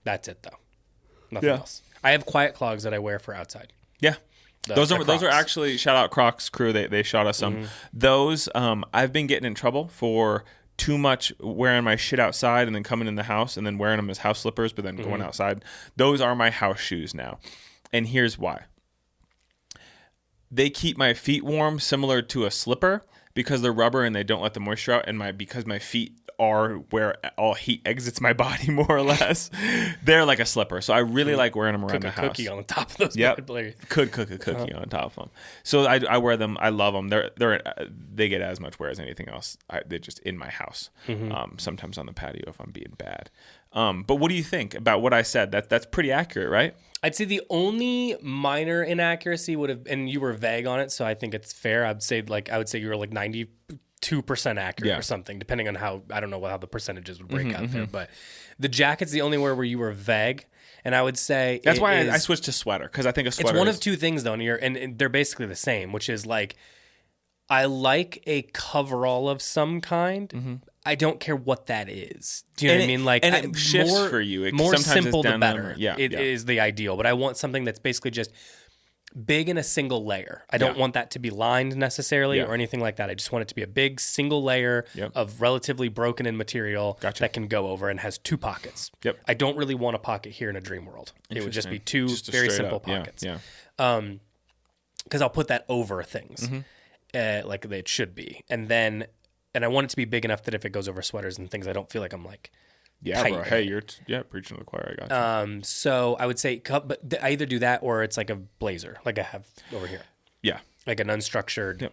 That's it, though. Nothing else. I have quiet clogs that I wear for outside. Yeah. Those are actually, shout out Crocs crew. They shot us some. Those, I've been getting in trouble for too much wearing my shit outside and then coming in the house and then wearing them as house slippers, but then going outside. Those are my house shoes now. And here's why. They keep my feet warm, similar to a slipper, because they're rubber and they don't let the moisture out. And because my feet are where all heat exits my body, more or less, they're like a slipper. So I really like wearing them around the house. Cook a cookie on the top of those. Could cook a cookie on top of them. So I wear them. I love them. They get as much wear as anything else. They're just in my house. Sometimes on the patio if I'm being bad. But what do you think about what I said? That's pretty accurate, right? I'd say the only minor inaccuracy would have, and you were vague on it, so I think it's fair. I would say you were like 92% accurate or something, depending on how, I don't know how the percentages would break out there. But the jacket's the only where you were vague, and I would say that's why I switched to sweater, because I think a sweater. It's one of two things though, and they're basically the same, which is like I like a coverall of some kind. I don't care what that is. Do you know what I mean? Like, and it shifts for you. More sometimes simple, it's the better. It is the ideal. But I want something that's basically just big in a single layer. I don't want that to be lined necessarily or anything like that. I just want it to be a big single layer of relatively broken in material that can go over and has 2 pockets. Yep. I don't really want a pocket here in a dream world. It would just be 2 very simple pockets. Yeah. Because I'll put that over things like it should be. And I want it to be big enough that if it goes over sweaters and things, I don't feel like I'm like, bro. Hey, you're preaching to the choir. I got you. So I would say, but I either do that or it's like a blazer, like I have over here. Yeah. Like an unstructured,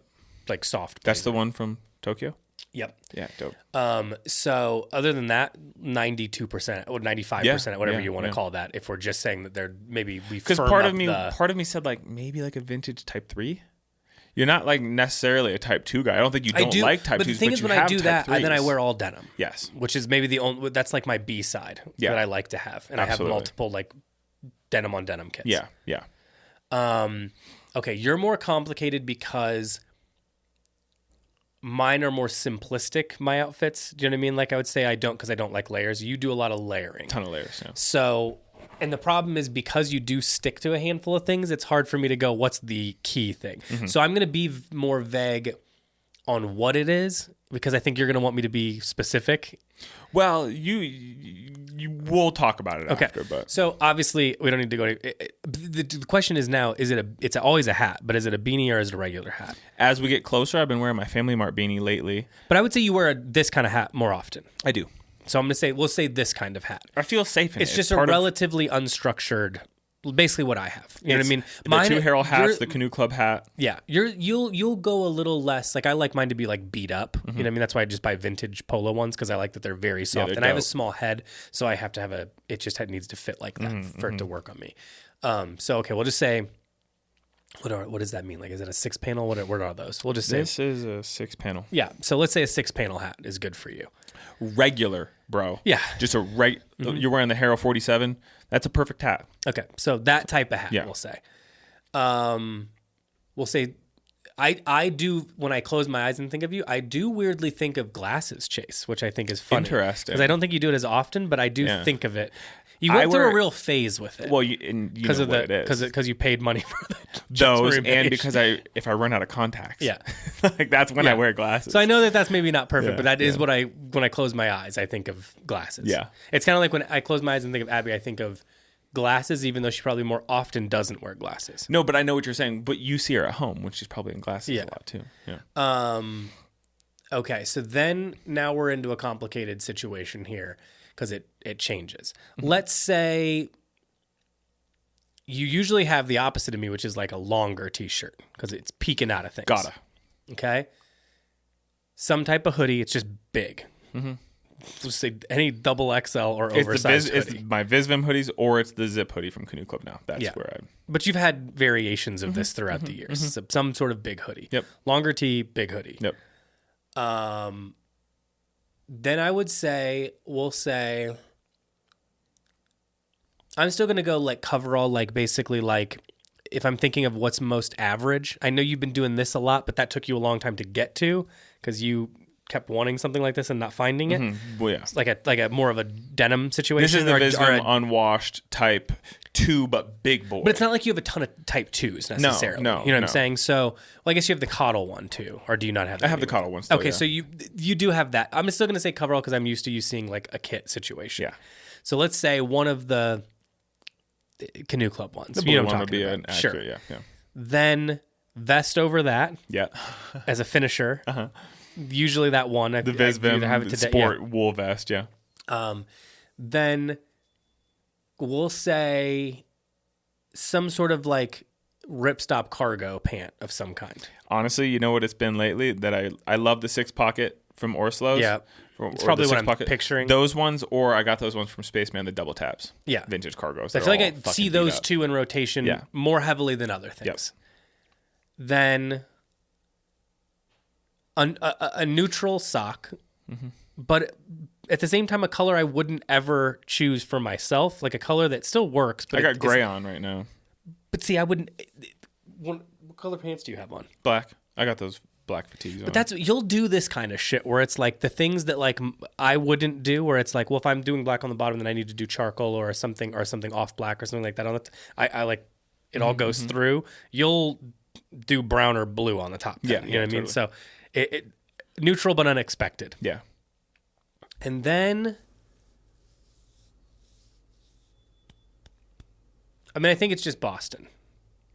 like soft blazer. That's the one from Tokyo? Yep. Yeah, dope. So other than that, 92% or 95%, whatever you want to call that, if we're just saying that they're maybe we because part of me said like maybe like a vintage type 3. You're not like necessarily a type 2 guy. I don't think you don't like type 2s. But the thing is, when I do that, then I wear all denim. Yes. Which is maybe the only, that's like my B side that I like to have. And I have multiple like denim on denim kits. Yeah. Okay, you're more complicated because mine are more simplistic, my outfits. Do you know what I mean? Like I would say I don't because I don't like layers. You do a lot of layering. Ton of layers, yeah. So, and the problem is because you do stick to a handful of things, it's hard for me to go, what's the key thing? So I'm going to be more vague on what it is because I think you're going to want me to be specific. Well, you will talk about it after, but so obviously we don't need to go to the question is now, it's always a hat, but is it a beanie or is it a regular hat? As we get closer, I've been wearing my Family Mart beanie lately. But I would say you wear this kind of hat more often. I do. So I'm going to say, we'll say this kind of hat. I feel safe in it. It's just a relatively unstructured, basically what I have. You know what I mean? The 2 Herald hats, the Canoe Club hat. Yeah. You'll go a little less, like I like mine to be like beat up. You know what I mean? That's why I just buy vintage polo ones because I like that they're very soft. And I have a small head, so I have to have it just needs to fit like that for it to work on me. So, okay, we'll just say, what does that mean? Like, is it a 6-panel? What are those? We'll just say. This is a 6-panel. Yeah. So let's say a 6-panel hat is good for you. Regular, bro. Yeah. Just you're wearing the Herald 47. That's a perfect hat. Okay. So that type of hat, we'll say. We'll say, I do, when I close my eyes and think of you, I do weirdly think of glasses, Chase, which I think is funny. Interesting. Because I don't think you do it as often, but I do think of it. You went through a real phase with it. Well, you know what it is. Because you paid money for those, and because if I run out of contacts, like that's when I wear glasses. So I know that's maybe not perfect, but that is what when I close my eyes, I think of glasses. Yeah, it's kind of like when I close my eyes and think of Abby, I think of glasses, even though she probably more often doesn't wear glasses. No, but I know what you're saying. But you see her at home when she's probably in glasses a lot too. Yeah. Okay, so then now we're into a complicated situation here. Because it changes. Let's say you usually have the opposite of me, which is like a longer t-shirt because it's peeking out of things. Gotta. Okay. Some type of hoodie. It's just big. Let's say any double XL or oversized hoodie. It's my Visvim hoodies or it's the zip hoodie from Canoe Club now. That's where I... But you've had variations of this throughout the years. So some sort of big hoodie. Yep. Longer tee, big hoodie. Yep. Then I would say, I'm still going to go like coverall, like basically like if I'm thinking of what's most average. I know you've been doing this a lot, but that took you a long time to get to because you kept wanting something like this and not finding it. Well, yeah. It's like a more of a denim situation. This is the Visvim unwashed type 2, but big boy. But it's not like you have a ton of type 2s necessarily. No, you know what I'm saying? So, well, I guess you have the Coddle one too, or do you not have that? I have the Coddle one still, Okay, so you do have that. I'm still going to say coverall because I'm used to you seeing like a kit situation. Yeah. So let's say one of the Canoe Club ones. The blue one would be an accurate, yeah. Then vest over that. Yeah. As a finisher. Usually that one. The Visvim sport wool vest, yeah. Then we'll say some sort of like ripstop cargo pant of some kind. Honestly, you know what it's been lately? That I love the 6-pocket from Orslow's. Yeah. It's probably what I'm picturing. Those ones, or I got those ones from Spaceman, the double tabs. Yeah. Vintage cargos. I feel like I see those two in rotation more heavily than other things. Yep. Then a neutral sock, but at the same time, a color I wouldn't ever choose for myself, like a color that still works. But I got gray on right now. But see, I wouldn't. What color pants do you have on? Black. I got those black fatigues on. But you'll do this kind of shit where it's like the things that like I wouldn't do, where it's like, well, if I'm doing black on the bottom, then I need to do charcoal or something off black or something like that on it. I like it all goes through, you'll do brown or blue on the top. Yeah, You know what I mean? totally. So it neutral but unexpected. Yeah. And then, I mean, I think it's just Boston.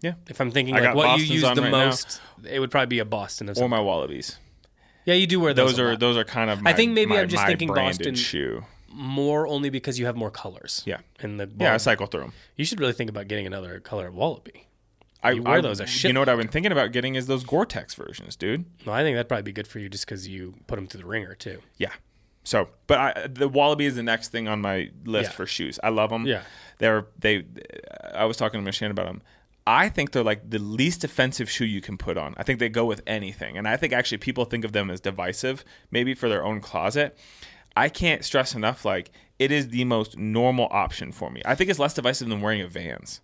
Yeah. If I'm thinking I like got what Boston's you use on the right now. most, it would probably be a Boston of Or something. my Wallabies. Yeah, you do wear those. Those are kind of my, I think maybe my, I'm just my thinking branded Boston shoe. more only because you have more colors. Yeah. In the Yeah, I cycle through them. You should really think about getting another color of Wallaby. I wear those a shit You know what I've been thinking about getting is those Gore-Tex versions, dude. Well, I think that'd probably be good for you just because you put them through the ringer too. Yeah. So, but the Wallaby is the next thing on my list Yeah. for shoes. I love them. Yeah. I was talking to Michelle about them. I think they're like the least offensive shoe you can put on. I think they go with anything. And I think actually people think of them as divisive, maybe for their own closet. I can't stress enough, like, it is the most normal option for me. I think it's less divisive than wearing a Vans.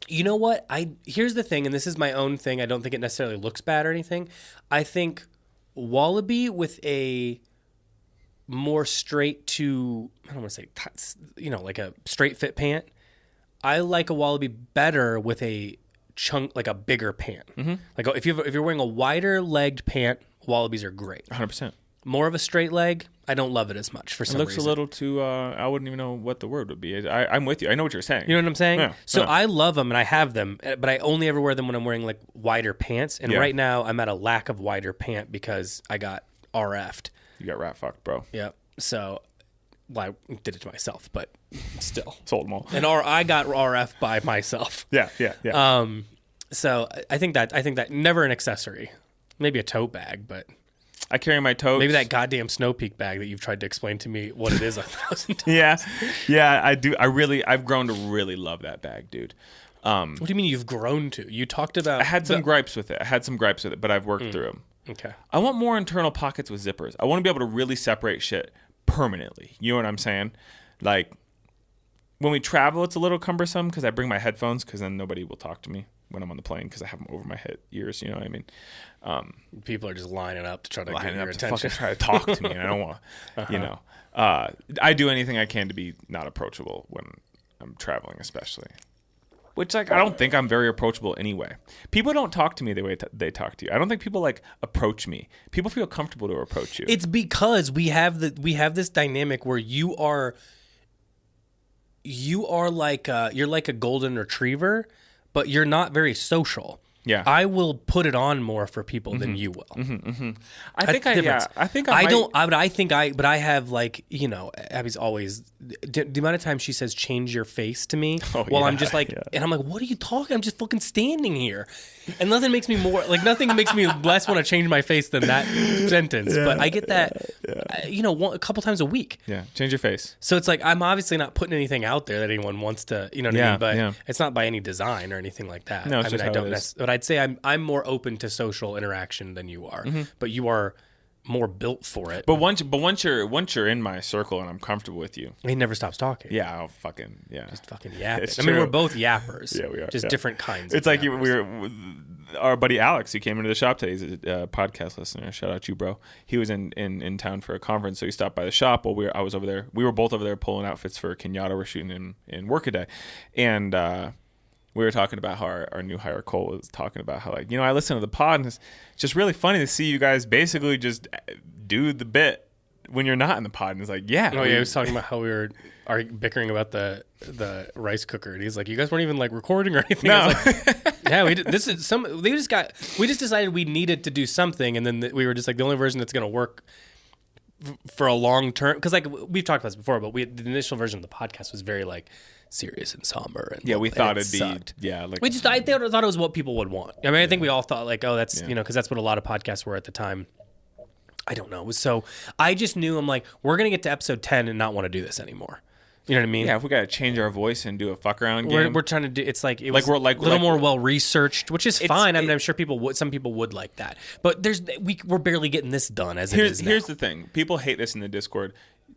You know what? Here's the thing, and this is my own thing. I don't think it necessarily looks bad or anything. I think Wallaby with a more straight to, I don't want to say, like a straight fit pant. I like a Wallaby better with a chunk, like a bigger pant. Mm-hmm. Like if you're wearing a wider legged pant, Wallabies are great. 100%. More of a straight leg, I don't love it as much for some It looks reason. a little too, I wouldn't even know what the word would be. I'm with you. I know what you're saying. You know what I'm saying? Yeah, So yeah. I love them and I have them, but I only ever wear them when I'm wearing like wider pants. And Yeah. right now I'm at a lack of wider pant because I got RF'd. You got rat fucked, bro. Yep. So, well, I did it to myself, but still. Sold them all. And I got RF by myself. Yeah. So I think that never an accessory, maybe a tote bag, but I carry my totes. maybe that goddamn Snow Peak bag that you've tried to explain to me what it is 1,000 times. Yeah, I do. I've grown to really love that bag, dude. What do you mean you've grown to? You talked about. I had some gripes with it. But I've worked through them. Okay. I want more internal pockets with zippers. I want to be able to really separate shit permanently. You know what I'm saying? Like, when we travel, it's a little cumbersome because I bring my headphones because then nobody will talk to me when I'm on the plane because I have them over my ears. You know what I mean? People are just lining up to try to get Lining your up to attention. fucking try to talk to me, and I don't want to, you know. I do anything I can to be not approachable when I'm traveling, especially. Which, like, I don't think I'm very approachable anyway. People don't talk to me the way they talk to you. I don't think people, like, approach me. People feel comfortable to approach you. It's because we have this dynamic where you are like you're like a golden retriever, but you're not very social. Yeah. I will put it on more for people than you will. I think But I have, like, you know, Abby's always the amount of time she says change your face to me while I'm just like, and I'm like, what are you talking? I'm just fucking standing here, and nothing makes me less want to change my face than that sentence. But I get that, you know, a couple times a week. Yeah, change your face. So it's like I'm obviously not putting anything out there that anyone wants to, you know what I mean? But it's not by any design or anything like that. No, it's I mean, just I how don't. it is. But I'd say I'm more open to social interaction than you are. But you are more built for it. But once you're in my circle and I'm comfortable with you, He never stops talking. yeah, I'll fucking Just fucking yapping. It's I mean, true. we're both yappers. Yeah, we are. Just Yeah. different kinds. It's of like yappers. our buddy Alex, who came into the shop today. He's a podcast listener. Shout out to you, bro. He was in town for a conference, so he stopped by the shop while I was over there. We were both over there pulling outfits for Kenyatta. We're shooting in Workaday, and we were talking about how our new hire Cole was talking about how, like, you know, I listen to the pod and it's just really funny to see you guys basically just do the bit when you're not in the pod. And it's like, yeah. Oh yeah, he was talking about how we were bickering about the rice cooker, and he's like, "You guys weren't even like recording or anything." No. I was like, yeah, we did. We just decided we needed to do something, and then we were just like, the only version that's gonna work for a long term, because like we've talked about this before, but the initial version of the podcast was very like serious and somber, and Yeah, we thought it'd sucked. be, yeah. Like, I thought it was what people would want. I mean, I think we all thought like, oh, that's, you know, because that's what a lot of podcasts were at the time. I don't know. So I just knew, I'm like, we're going to get to episode 10 and not want to do this anymore. You know what I mean? yeah, if we got to change our voice and do a fuck around game. We're trying to do, it's like, Like we're like- a little like- more well-researched, which is fine. I mean, I'm sure some people would like that. But we're barely getting this done as it is now. Here's the thing. People hate this in the Discord.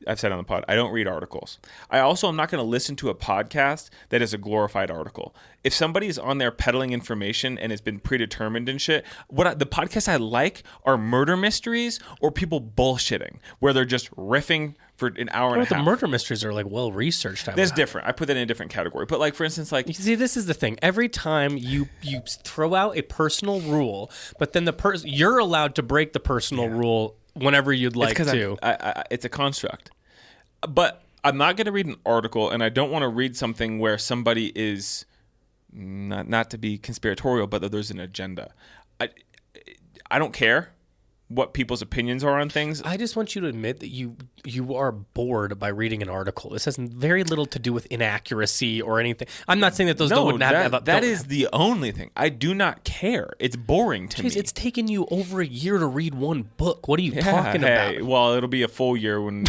I've said on the pod, I don't read articles. I also am not going to listen to a podcast that is a glorified article. If somebody's on there peddling information and it's been predetermined and shit, the podcasts I like are murder mysteries or people bullshitting where they're just riffing for an hour and a half. The murder mysteries are like well researched. That's different. I put that in a different category. But like, for instance, like, you see, this is the thing. Every time you throw out a personal rule, but then you're allowed to break the personal rule whenever you'd like to. It's a construct. But I'm not going to read an article, and I don't want to read something where somebody is not to be conspiratorial, but that there's an agenda. I don't care what people's opinions are on things. I just want you to admit that you are bored by reading an article. This has very little to do with inaccuracy or anything. I'm not saying that those don't have... That is the only thing. I do not care. It's boring to me. It's taken you over a year to read one book. What are you talking about? Well, it'll be a full year when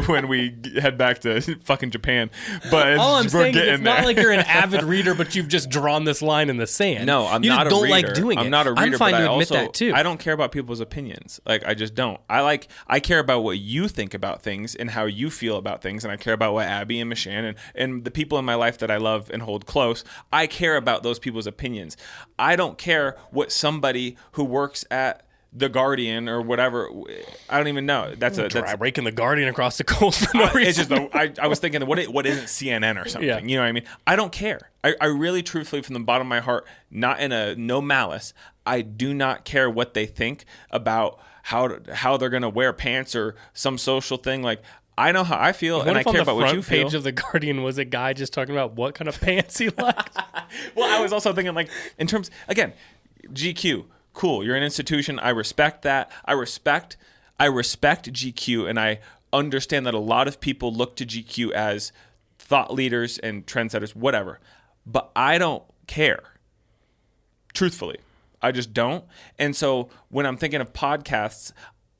when we head back to fucking Japan. But all I'm saying is it's not there. like you're an avid reader, but you've just drawn this line in the sand. No, I'm you not a don't reader. Like doing it. I'm not a reader. I'm fine but to admit that too. I don't care about people's opinions. Like, I just don't. I care about what you think about things and how you feel about things, and I care about what Abby and Mishan and the people in my life that I love and hold close. I care about those people's opinions. I don't care what somebody who works at The Guardian or whatever. I don't even know. That's breaking The Guardian across the coast for no reason. It's just I was thinking, what isn't CNN or something? Yeah. You know what I mean? I don't care. I really, truthfully, from the bottom of my heart, not in a no malice, I do not care what they think about how they're gonna wear pants or some social thing. Like, I know how I feel, and I care about what you feel. The page of The Guardian was a guy just talking about what kind of pants he liked. Well, I was also thinking, like, in terms, again, GQ. Cool, you're an institution. I respect that. I respect GQ, and I understand that a lot of people look to GQ as thought leaders and trendsetters, whatever. But I don't care. Truthfully, I just don't. And so when I'm thinking of podcasts,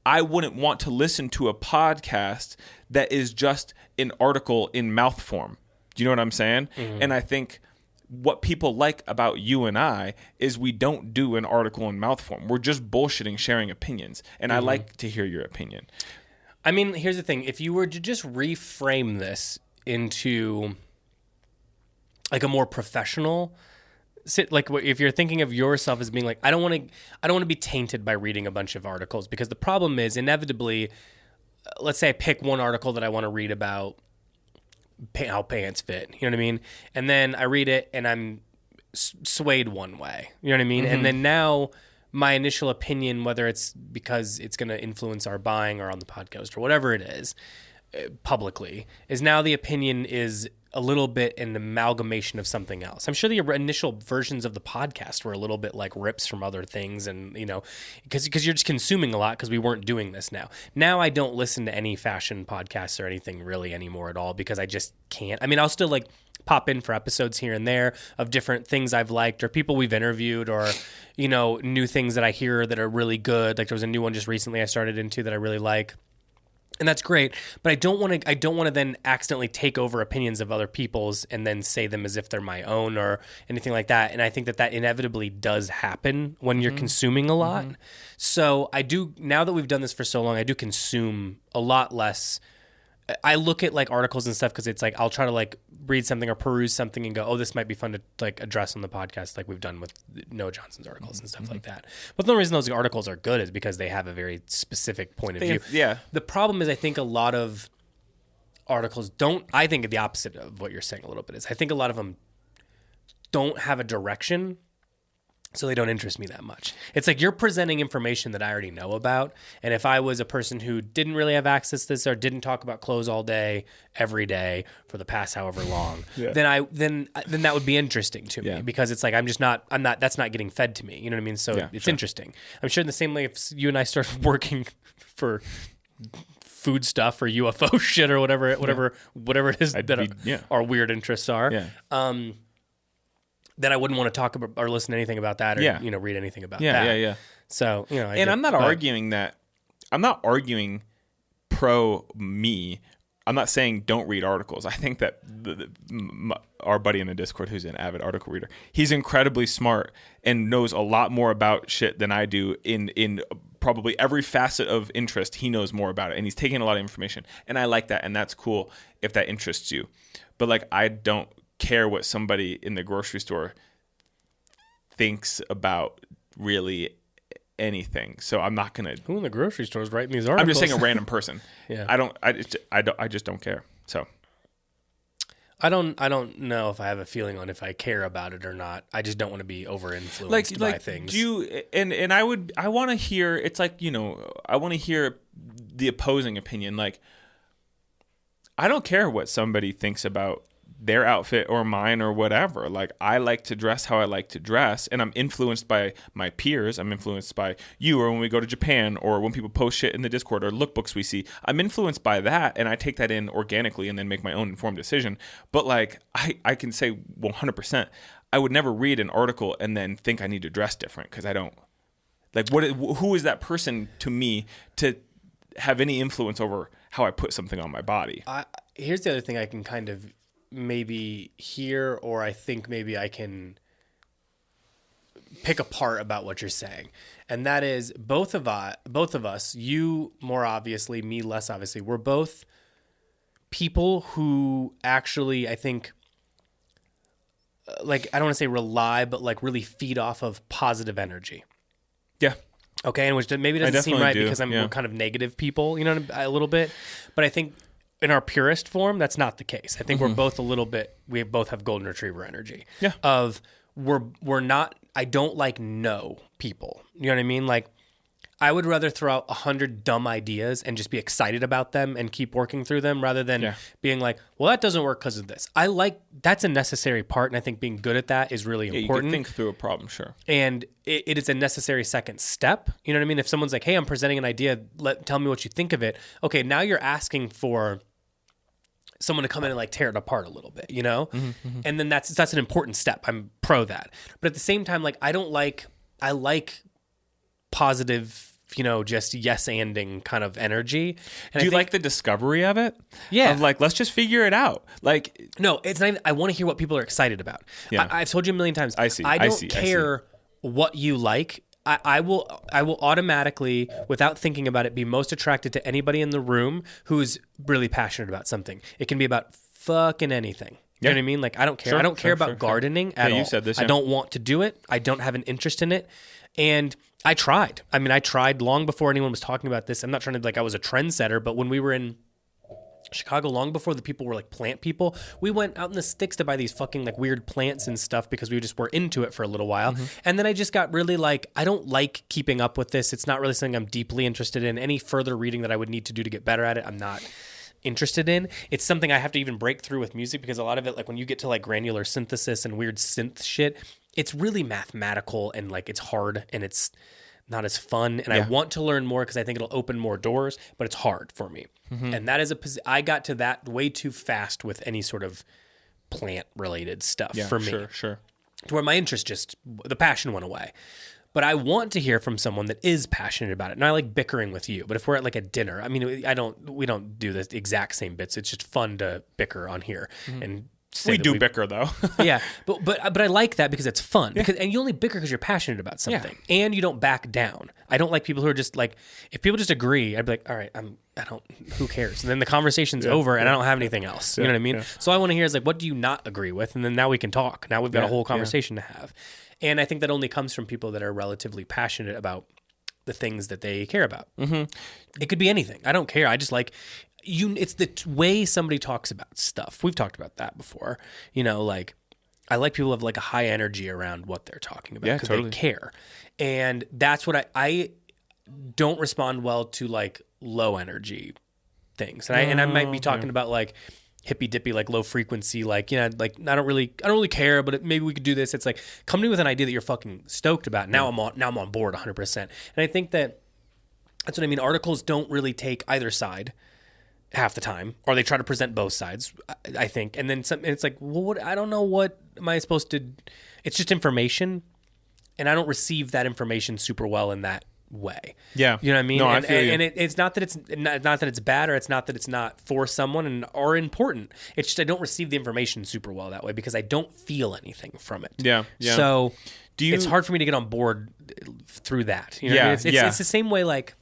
I wouldn't want to listen to a podcast that is just an article in mouth form. Do you know what I'm saying? Mm-hmm. And I think what people like about you and I is we don't do an article in mouth form. We're just bullshitting, sharing opinions. And I like to hear your opinion. I mean, here's the thing. If you were to just reframe this into like a more professional, like if you're thinking of yourself as being like, I don't want to be tainted by reading a bunch of articles, because the problem is inevitably, let's say I pick one article that I want to read about how pants fit, you know what I mean? And then I read it and I'm swayed one way, you know what I mean? Mm-hmm. And then now my initial opinion, whether it's because it's going to influence our buying or on the podcast or whatever it is, publicly, is now the opinion is a little bit an amalgamation of something else. I'm sure the initial versions of the podcast were a little bit like rips from other things, and because you're just consuming a lot, because we weren't doing this now. Now I don't listen to any fashion podcasts or anything really anymore at all, because I just can't. I mean, I'll still like pop in for episodes here and there of different things I've liked or people we've interviewed, or new things that I hear that are really good. Like there was a new one just recently I started into that I really like. And that's great, but I don't want to then accidentally take over opinions of other people's and then say them as if they're my own or anything like that. And I think that inevitably does happen when you're consuming a lot. Mm-hmm. So I do, now that we've done this for so long, I do consume a lot less. I look at like articles and stuff because it's like I'll try to like read something or peruse something and go, oh, this might be fun to like address on the podcast, like we've done with Noah Johnson's articles and stuff like that. But the only reason those articles are good is because they have a very specific point of view. Yeah. The problem is I think a lot of articles don't. I think the opposite of what you're saying a little bit is I think a lot of them don't have a direction. So they don't interest me that much. It's like you're presenting information that I already know about. And if I was a person who didn't really have access to this or didn't talk about clothes all day, every day for the past however long, then that would be interesting to me, because it's like that's not getting fed to me. You know what I mean? So it's interesting. I'm sure in the same way if you and I start working for food stuff or UFO shit or whatever it is our weird interests are. Yeah. Then I wouldn't want to talk about or listen to anything about that or read anything about that. Yeah. So, I'm not arguing that. I'm not arguing pro me. I'm not saying don't read articles. I think that our buddy in the Discord, who's an avid article reader, he's incredibly smart and knows a lot more about shit than I do in probably every facet of interest, he knows more about it, and he's taking a lot of information. And I like that, and that's cool if that interests you. But like, I don't care what somebody in the grocery store thinks about really anything. So I'm not gonna. Who in the grocery store is writing these articles? I'm just saying a random person. Yeah. I just don't care. So. I don't know if I have a feeling on if I care about it or not. I just don't want to be over influenced by things. I want to hear, it's like, I want to hear the opposing opinion. Like, I don't care what somebody thinks about their outfit or mine or whatever. Like, I like to dress how I like to dress, and I'm influenced by my peers. I'm influenced by you, or when we go to Japan, or when people post shit in the Discord, or lookbooks we see. I'm influenced by that, and I take that in organically and then make my own informed decision. But like, I can say 100%, I would never read an article and then think I need to dress different, because I don't. Like, who is that person to me to have any influence over how I put something on my body? Here's the other thing I can kind of maybe hear, or I think maybe I can pick apart about what you're saying. And that is both of us, you more obviously, me less obviously, we're both people who actually, I think, like, I don't want to say rely, but like really feed off of positive energy. Yeah. Okay. And which maybe doesn't seem right because we're kind of negative people, a little bit. But I think in our purest form, that's not the case. I think we're both we both have golden retriever energy. Yeah. We're not, I don't like no people. You know what I mean? Like, I would rather throw out 100 dumb ideas and just be excited about them and keep working through them rather than being like, well, that doesn't work because of this. That's a necessary part. And I think being good at that is really important. You can think through a problem, sure. And it is a necessary second step. You know what I mean? If someone's like, hey, I'm presenting an idea, tell me what you think of it. Okay, now you're asking for someone to come in and like tear it apart a little bit, And then that's an important step. I'm pro that. But at the same time, like, I like positive, just yes-anding kind of energy. And do you like the discovery of it? Yeah. Of like, let's just figure it out. Like, no, it's not even, I want to hear what people are excited about. Yeah. I've told you a million times. I see. I don't care what you like. I will automatically, without thinking about it, be most attracted to anybody in the room who's really passionate about something. It can be about fucking anything. You know what I mean? Like, I don't care. I don't care about gardening at all. You said this. I don't want to do it. I don't have an interest in it. And I tried. I mean, I tried long before anyone was talking about this. I'm not trying to, like, I was a trendsetter, but when we were in Chicago, long before the people were like plant people, we went out in the sticks to buy these fucking like weird plants and stuff because we just were into it for a little while. And then I just got really like, I don't like keeping up with this. It's not really something I'm deeply interested in. Any further reading that I would need to do to get better at it, I'm not interested in. It's something I have to even break through with music because a lot of it, like when you get to like granular synthesis and weird synth shit, it's really mathematical and like it's hard and it's not as fun. And I want to learn more because I think it'll open more doors, but it's hard for me. And that is I got to that way too fast with any sort of plant related stuff for me. Sure. To where my interest the passion went away. But I want to hear from someone that is passionate about it. And I like bickering with you. But if we're at like a dinner, I mean, we don't do the exact same bits. It's just fun to bicker on here and we do bicker though. Yeah, but I like that because it's fun. And you only bicker because you're passionate about something, and you don't back down. I don't like people who are just like, if people just agree, I'd be like, all right, who cares? And then the conversation's over, and I don't have anything else. You know what I mean? So I want to hear is like, what do you not agree with? And then now we can talk. Now we've got a whole conversation to have. And I think that only comes from people that are relatively passionate about the things that they care about. It could be anything. I don't care. I just like. It's the way somebody talks about stuff. We've talked about that before. Like I like people who have like a high energy around what they're talking about because they care. And that's what I don't respond well to like low energy things. And I might be talking about like hippy dippy, like low frequency, like, like I don't really care, but maybe we could do this. It's like, come to me with an idea that you're fucking stoked about. Now I'm on board 100%. And I think that's what I mean. Articles don't really take either side half the time, or they try to present both sides, I think. And then it's like, well, I don't know, what am I supposed to, it's just information. And I don't receive that information super well in that way. Yeah. You know what I mean? No, and, I feel you. and it's not that it's not that it's bad, or it's not that it's not for someone or important. It's just I don't receive the information super well that way because I don't feel anything from it. Yeah. So it's hard for me to get on board through that. You know what I mean? It's the same way like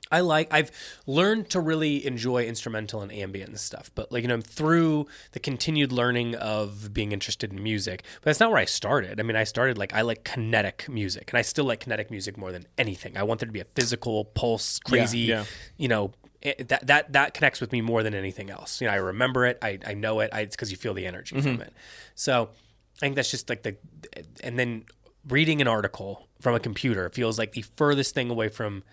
I've learned to really enjoy instrumental and ambient stuff, but like, through the continued learning of being interested in music, but that's not where I started. I mean, I started I like kinetic music, and I still like kinetic music more than anything. I want there to be a physical pulse, crazy, that connects with me more than anything else. I remember it. I know it. It's because you feel the energy from it. So I think that's just and then reading an article from a computer feels like the furthest thing away from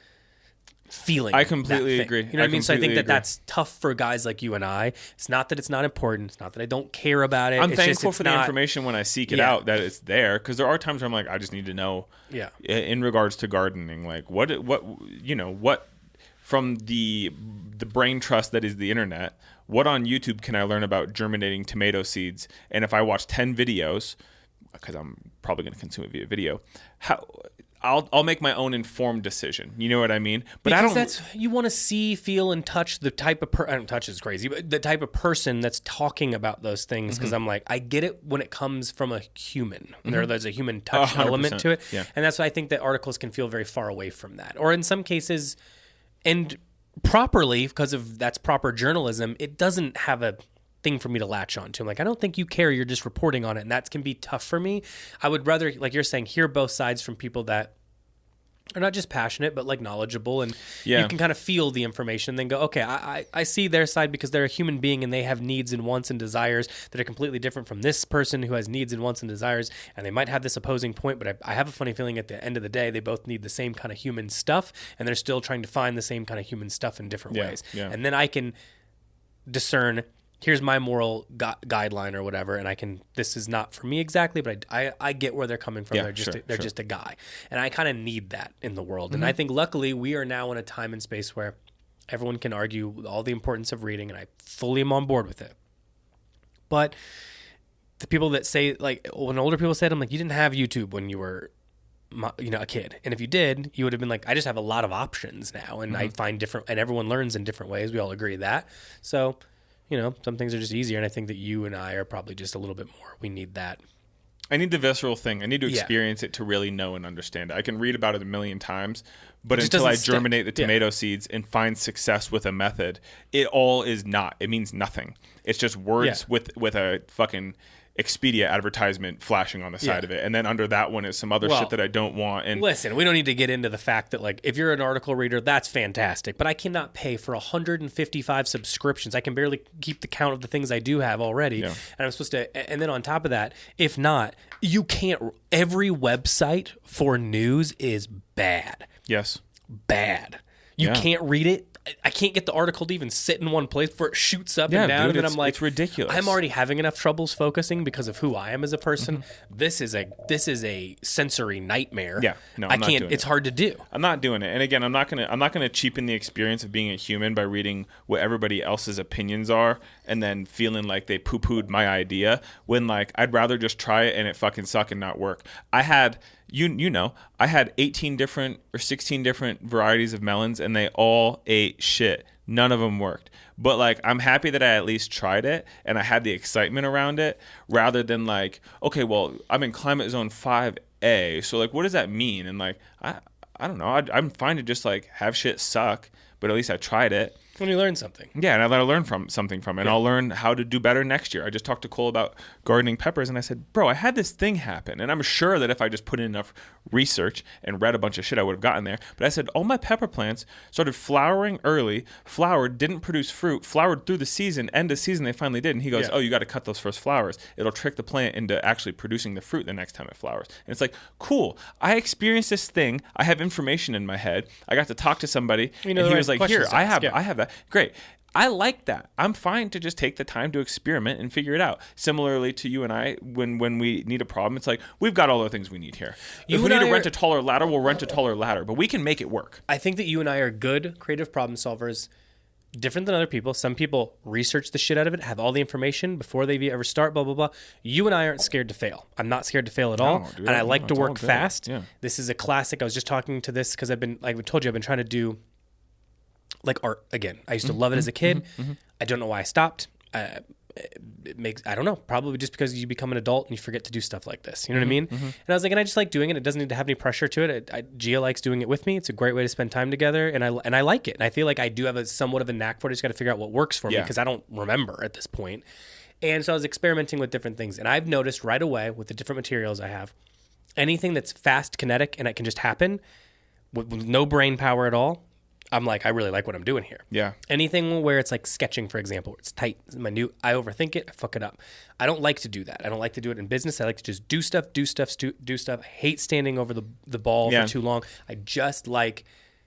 feeling. I completely agree. You know what I mean? So I think that's tough for guys like you and I. It's not that it's not important. It's not that I don't care about it. I'm it's thankful just, for the information when I seek it out, that it's there. Because there are times where I'm like, I just need to know. Yeah. In regards to gardening, like what from the brain trust that is the internet, what on YouTube can I learn about germinating tomato seeds? And if I watch 10 videos, because I'm probably going to consume it via video, I'll make my own informed decision. You know what I mean? But because you want to see, feel, and touch the type of touch is crazy, but the type of person that's talking about those things. Because I'm like, I get it when it comes from a human. There's a human touch element to it, and that's why I think that articles can feel very far away from that. Or in some cases, and properly because of that's proper journalism, it doesn't have a thing for me to latch on to. I'm like, I don't think you care. You're just reporting on it. And that can be tough for me. I would rather, like you're saying, hear both sides from people that are not just passionate, but like knowledgeable. And you can kind of feel the information and then go, okay, I see their side because they're a human being and they have needs and wants and desires that are completely different from this person who has needs and wants and desires. And they might have this opposing point, but I have a funny feeling at the end of the day, they both need the same kind of human stuff. And they're still trying to find the same kind of human stuff in different ways. Yeah. And then I can discern, here's my moral guideline or whatever, and this is not for me exactly, but I get where they're coming from. They're just a guy. And I kind of need that in the world. And I think luckily we are now in a time and space where everyone can argue all the importance of reading, and I fully am on board with it. But the people that say, like, when older people said, I'm like, you didn't have YouTube when you were a kid. And if you did, you would have been like, I just have a lot of options now, and I find different, and everyone learns in different ways. We all agree that. So some things are just easier, and I think that you and I are probably just a little bit more. We need that. I need the visceral thing. I need to experience it to really know and understand it. I can read about it a million times, but until I germinate the tomato seeds and find success with a method, it means nothing. It's just words with a fucking Expedia advertisement flashing on the side of it, and then under that one is some other shit that I don't want. And listen, we don't need to get into the fact that, like, if you're an article reader, that's fantastic, but I cannot pay for 155 subscriptions. I can barely keep the count of the things I do have already, and I'm supposed to. And then on top of that, if not, you can't. Every website for news is bad. Yes, bad. You can't read it. I can't get the article to even sit in one place before it shoots up and down. Dude, and I'm like, it's ridiculous. I'm already having enough troubles focusing because of who I am as a person. This is a sensory nightmare. Yeah, no, I can't. It's hard to do. I'm not doing it. And again, I'm not gonna cheapen the experience of being a human by reading what everybody else's opinions are and then feeling like they poo-pooed my idea when, like, I'd rather just try it and it fucking suck and not work. I had 18 different or 16 different varieties of melons, and they all ate shit. None of them worked. But, like, I'm happy that I at least tried it and I had the excitement around it, rather than like, okay, well, I'm in climate zone 5A, so, like, what does that mean? And, like, I don't know. I'm fine to just, like, have shit suck, but at least I tried it. When you learn something. Yeah, and I learn something from it. And I'll learn how to do better next year. I just talked to Cole about gardening peppers, and I said, bro, I had this thing happen. And I'm sure that if I just put in enough research and read a bunch of shit, I would have gotten there. But I said, all my pepper plants started flowering early, flowered, didn't produce fruit, flowered through the season, end of season they finally did. And he goes, oh, you got to cut those first flowers. It'll trick the plant into actually producing the fruit the next time it flowers. And it's like, cool. I experienced this thing. I have information in my head. I got to talk to somebody, and he was like, here, I have that. Great. I like that. I'm fine to just take the time to experiment and figure it out. Similarly to you and I, when we need a problem, it's like, we've got all the things we need here. If we need to rent a taller ladder, we'll rent a taller ladder, but we can make it work. I think that you and I are good creative problem solvers different than other people. Some people research the shit out of it, have all the information before they ever start, blah, blah, blah. You and I aren't scared to fail. I'm not scared to fail at all. No, dude, and I like to it's all work good. fast. Yeah. This is a classic. I was just talking to this because I've been, like I told you, I've been trying to do like art again. I used to love it as a kid. I don't know why I stopped. It makes, I don't know, probably just because you become an adult and you forget to do stuff like this. You know what I mean? And I was like, and I just like doing it. It doesn't need to have any pressure to it. Gia likes doing it with me. It's a great way to spend time together. And I like it. And I feel like I do have somewhat of a knack for it. I just got to figure out what works for me because I don't remember at this point. And so I was experimenting with different things. And I've noticed right away with the different materials I have, anything that's fast, kinetic, and it can just happen with no brain power at all, I'm like, I really like what I'm doing here. Yeah. Anything where it's like sketching, for example, where it's tight, minute, I overthink it, I fuck it up. I don't like to do that. I don't like to do it in business. I like to just do stuff. I hate standing over the ball for too long. I just like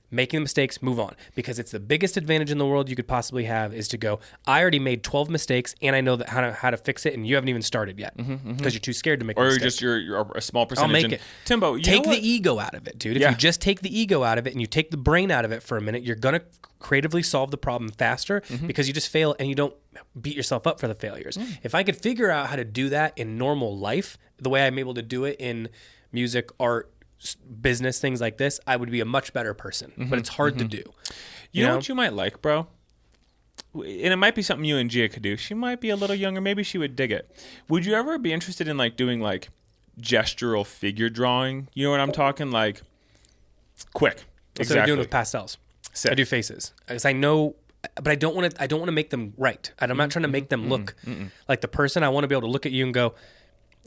making mistakes, move on. Because it's the biggest advantage in the world you could possibly have is to go, I already made 12 mistakes and I know that how to fix it, and you haven't even started yet because you're too scared to make a mistake. Or you're a small percentage. I'll make it. Timbo, take the ego out of it, dude. If you just take the ego out of it and you take the brain out of it for a minute, you're going to creatively solve the problem faster because you just fail and you don't beat yourself up for the failures. If I could figure out how to do that in normal life, the way I'm able to do it in music, art, business, things like this, I would be a much better person. But it's hard to do. You know what you might like, bro? And it might be something you and Gia could do. She might be a little younger. Maybe she would dig it. Would you ever be interested in like doing like gestural figure drawing? You know what I'm talking? Like quick. That's what I'm doing with pastels. Sick. I do faces because I know, but I don't want to make them right. I'm not trying to make them look like the person. I want to be able to look at you and go,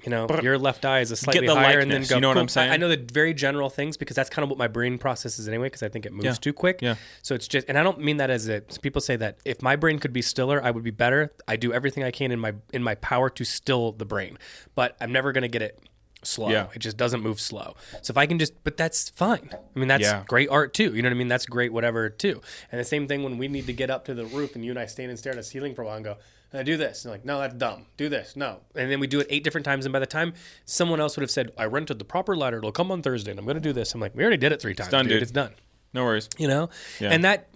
you know, your left eye is a slightly higher, and then go. You know what I'm saying? I know the very general things because that's kind of what my brain processes anyway. Because I think it moves too quick. Yeah. So it's just, and I don't mean that as a. People say that if my brain could be stiller, I would be better. I do everything I can in my power to still the brain, but I'm never going to get it slow. Yeah. It just doesn't move slow. So if I can but that's fine. I mean, that's great art too. You know what I mean? That's great whatever too. And the same thing when we need to get up to the roof and you and I stand and stare at a ceiling for a while and go, I do this. And like, no, that's dumb. Do this. No. And then we do it 8 different times. And by the time someone else would have said, I rented the proper ladder. It'll come on Thursday and I'm going to do this. I'm like, we already did it 3 times. It's done, dude. It's done. No worries. You know? Yeah. And that,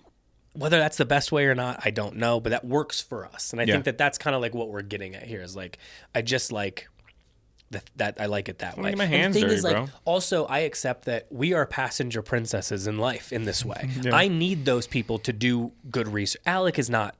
whether that's the best way or not, I don't know. But that works for us. And I think that's kind of like what we're getting at here is like, I just like that I like it that way. My hands dirty, is, like, bro. also, I accept that we are passenger princesses in life in this way. I need those people to do good research. Alec is not.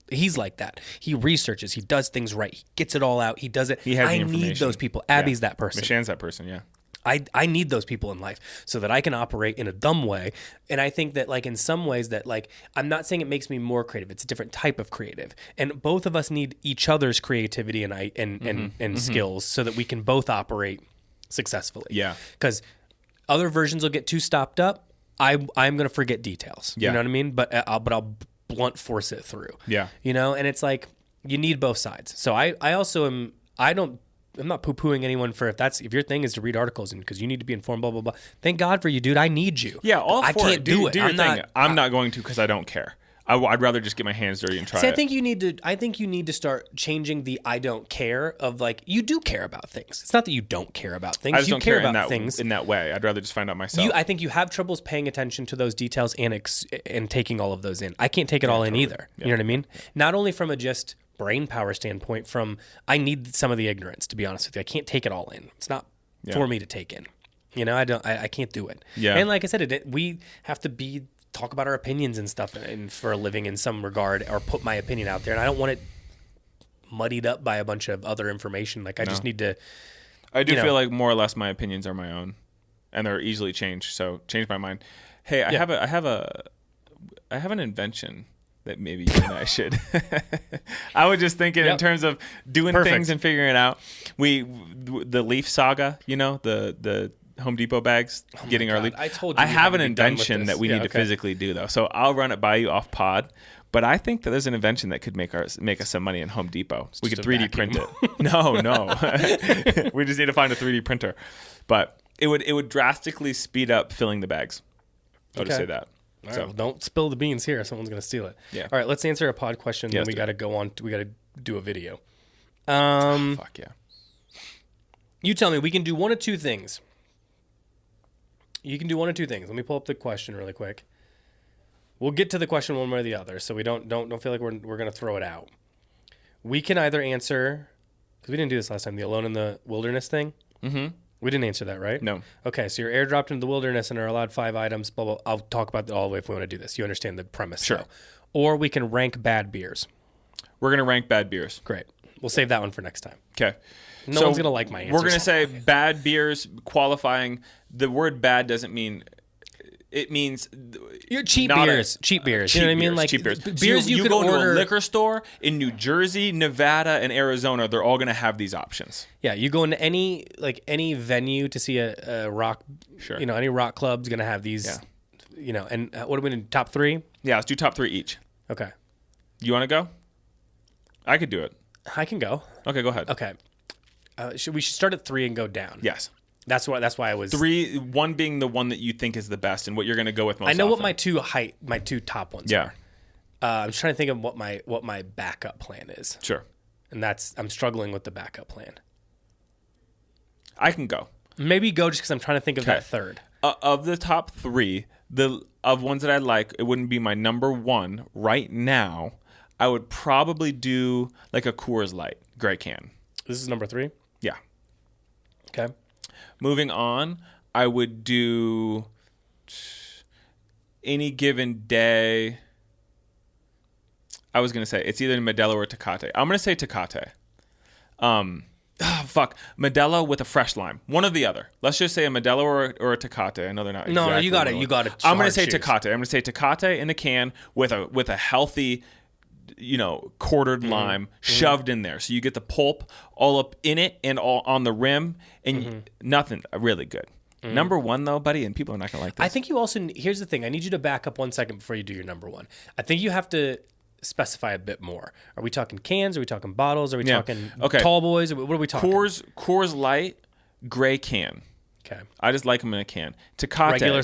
He's like that. He researches. He does things right. He gets it all out. He does it. He has I the information. need those people. Abby's that person. Michan's that person, yeah. I need those people in life so that I can operate in a dumb way. And I think that like in some ways that like, I'm not saying it makes me more creative. It's a different type of creative. And both of us need each other's creativity and skills so that we can both operate successfully. Yeah. Because other versions will get too stopped up. I'm going to forget details. Yeah. You know what I mean? But I'll blunt force it through. Yeah. You know, and it's like you need both sides. So I also am. I'm not poo-pooing anyone for if your thing is to read articles and because you need to be informed, blah blah blah. Thank God for you, dude. I need you. Yeah, I can't do it. Do your thing. I'm not going to because I don't care. I'd rather just get my hands dirty and try it. I think you need to start changing the I don't care of like you do care about things. It's not that you don't care about things. I just you don't care in about things in that way. I'd rather just find out myself. I think you have troubles paying attention to those details and taking all of those in. I can't take it all in either. Yeah. You know what I mean? Not only from a just brain power standpoint, I need some of the ignorance, to be honest with you. I can't take it all in. It's not for me to take in. You know, I can't do it. Yeah. And like I said, we have to talk about our opinions and stuff and for a living in some regard or put my opinion out there. And I don't want it muddied up by a bunch of other information. Like I just need to. I do feel like more or less my opinions are my own and they're easily changed. So change my mind. Hey, I have an invention that maybe you and I should. I was just thinking in terms of doing things and figuring it out. The Leaf Saga, you know, the Home Depot bags, getting our Leaf. I told you. I have an invention that we need to physically do though. So I'll run it by you off pod. But I think that there's an invention that could make us some money in Home Depot. We could 3D print it. No. We just need to find a 3D printer. But it would drastically speed up filling the bags. I'll just say that. All right, well, don't spill the beans here. Someone's going to steal it. Yeah. All right, let's answer a pod question. Then we got to go on. We got to do a video. Fuck yeah. You tell me. We can do one of two things. You can do one of two things. Let me pull up the question really quick. we'll get to the question one way or the other, so we don't feel like we're going to throw it out. We can either answer, because we didn't do this last time, the Alone in the Wilderness thing. Mm-hmm. We didn't answer that, right? No. Okay, so you're airdropped into the wilderness and are allowed 5 items. Blah, blah. I'll talk about that all the way if we want to do this. You understand the premise. Sure. Though. Or we can rank bad beers. We're going to rank bad beers. Great. We'll save that one for next time. Okay. No one's going to like my answer. We're going to say bad beers qualifying. The word bad doesn't mean... It means you're cheap beers. Cheap beers. You know what I mean? Like cheap beers. Beers you could go order. to a liquor store in New Jersey, Nevada, and Arizona. They're all going to have these options. Yeah, you go into any venue to see a rock. Sure. You know, any rock club's going to have these. Yeah. You know, and what are we doing? Top 3? Yeah, let's do top 3 each. Okay. You want to go? I could do it. I can go. Okay, go ahead. Okay. We should start at 3 and go down. Yes. That's why I was 3. 1 being the one that you think is the best and what you're going to go with most. I know often. what my two top ones are. I'm just trying to think of what my backup plan is. Sure. And I'm struggling with the backup plan. I can go. Maybe go just because I'm trying to think of that third. Of the top 3, of ones that I like, it wouldn't be my number 1 right now. I would probably do like a Coors Light gray can. This is number 3? Yeah. Okay. Moving on, I would do any given day. I was going to say it's either Modelo or Tecate. I'm going to say Tecate. Modelo with a fresh lime. One or the other. Let's just say a Modelo or a Tecate. I know they're not. No, you got it. You got it. I'm going to say Tecate. I'm going to say Tecate in a can with a healthy, quartered lime shoved in there. So you get the pulp all up in it and all on the rim and nothing really good. Number 1 though, buddy, and people are not going to like this. I think you also, here's the thing. I need you to back up 1 second before you do your number 1. I think you have to specify a bit more. Are we talking cans? Are we talking bottles? Are we talking tall boys? What are we talking? Coors Light, gray can. Okay. I just like them in a can. Tecate. Regular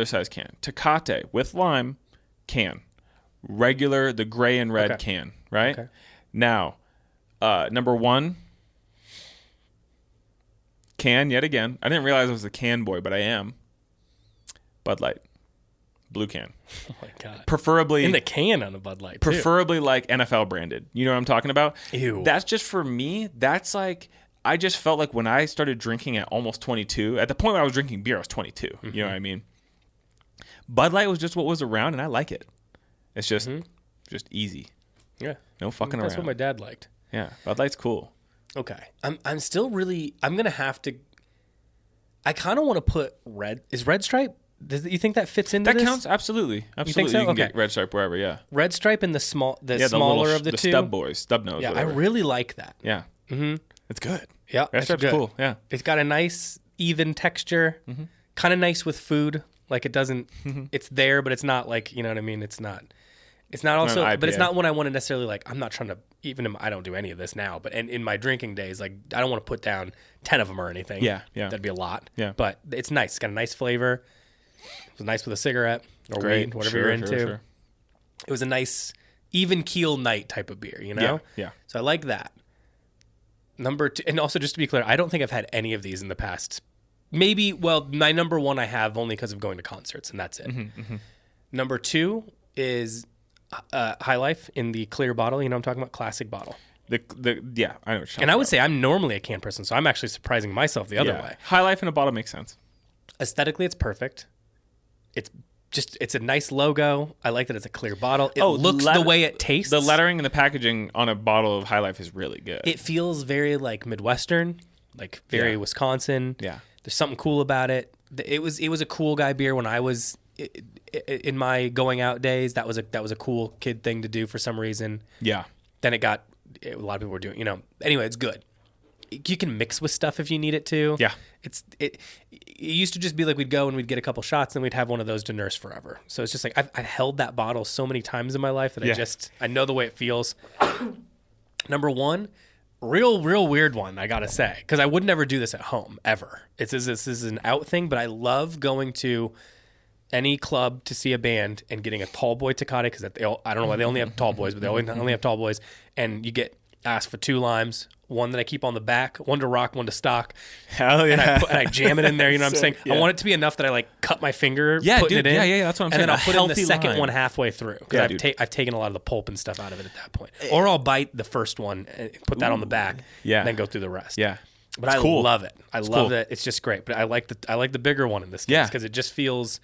size can. Tecate with lime, can. Regular, the gray and red can, right? Okay. Now, number 1, can yet again. I didn't realize I was a can boy, but I am. Bud Light. Blue can. Oh my God. Preferably in the can on a Bud Light. Preferably like NFL branded. You know what I'm talking about? Ew. That's just for me. That's like I just felt like when I started drinking at almost 22, at the point where I was drinking beer, I was 22. Mm-hmm. You know what I mean? Bud Light was just what was around, and I like it. It's just easy. Yeah. No fucking around. That's what my dad liked. Yeah. Bud Light's cool. Okay. I'm still really. I'm gonna have to. I kind of want to put red. Is Red Stripe? You think that fits into this? That counts? Absolutely. You think so? You can get Red Stripe wherever, yeah. Red Stripe and the smaller of the two. The stub nose. Yeah, whatever. I really like that. Yeah. Mm-hmm. It's good. Yeah. Red Stripe's good. cool. Yeah. It's got a nice, even texture. Mm-hmm. Kind of nice with food. Like it doesn't, it's there, but it's not like, you know what I mean? It's not also, but it's not one I want to necessarily like, I'm not trying to, I don't do any of this now, but in my drinking days, like I don't want to put down 10 of them or anything. Yeah. That'd be a lot. Yeah. But it's nice. It's got a nice flavor. It was nice with a cigarette or weed, whatever you're into. Sure. It was a nice, even keel night type of beer, you know? Yeah. So I like that. Number 2, and also just to be clear, I don't think I've had any of these in the past. Maybe, my number 1 I have only because of going to concerts, and that's it. Mm-hmm, mm-hmm. Number 2 is High Life in the clear bottle. You know what I'm talking about? Classic bottle. I know what you're talking And I would say I'm normally a can person, so I'm actually surprising myself the other way. High Life in a bottle makes sense. Aesthetically, it's perfect. It's a nice logo. I like that it's a clear bottle. It looks the way it tastes. The lettering and the packaging on a bottle of High Life is really good. It feels very like Midwestern, like very Wisconsin. Yeah. There's something cool about it. It was a cool guy beer when I was in my going out days. That was a cool kid thing to do for some reason. Yeah. Then a lot of people were doing, anyway, it's good. You can mix with stuff if you need it to. Yeah. It used to just be like we'd go and we'd get a couple shots and we'd have one of those to nurse forever. So it's just like I've held that bottle so many times in my life that I know the way it feels. Number 1, real weird one, I gotta say, because I would never do this at home ever. This is an out thing, but I love going to any club to see a band and getting a tall boy Tecate because I don't know why they only have tall boys, but they only have tall boys, and you get asked for 2 limes, one that I keep on the back, one to rock, one to stock. Hell yeah. And I jam it in there. You know what I'm saying? Yeah. I want it to be enough that I like cut my finger Yeah, putting dude. it in. Yeah, that's what I'm saying. And then I'll put in the second line. one halfway through Yeah, because I've taken a lot of the pulp and stuff out of it at that point. Or I'll bite the first one and put that on the back. Yeah. And then go through the rest. Yeah. But I cool. love it. I love cool. it. It's just great. But I like the bigger one in this case because it just feels.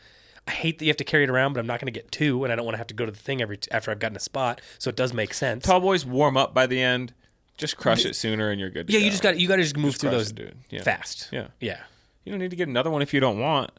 I hate that you have to carry it around, but I'm not going to get two, and I don't want to have to go to the thing after I've gotten a spot. So it does make sense. Tall boys warm up by the end. Just crush it sooner, and you're good. To go. You got to just move through those fast. Yeah. Yeah. You don't need to get another one if you don't want,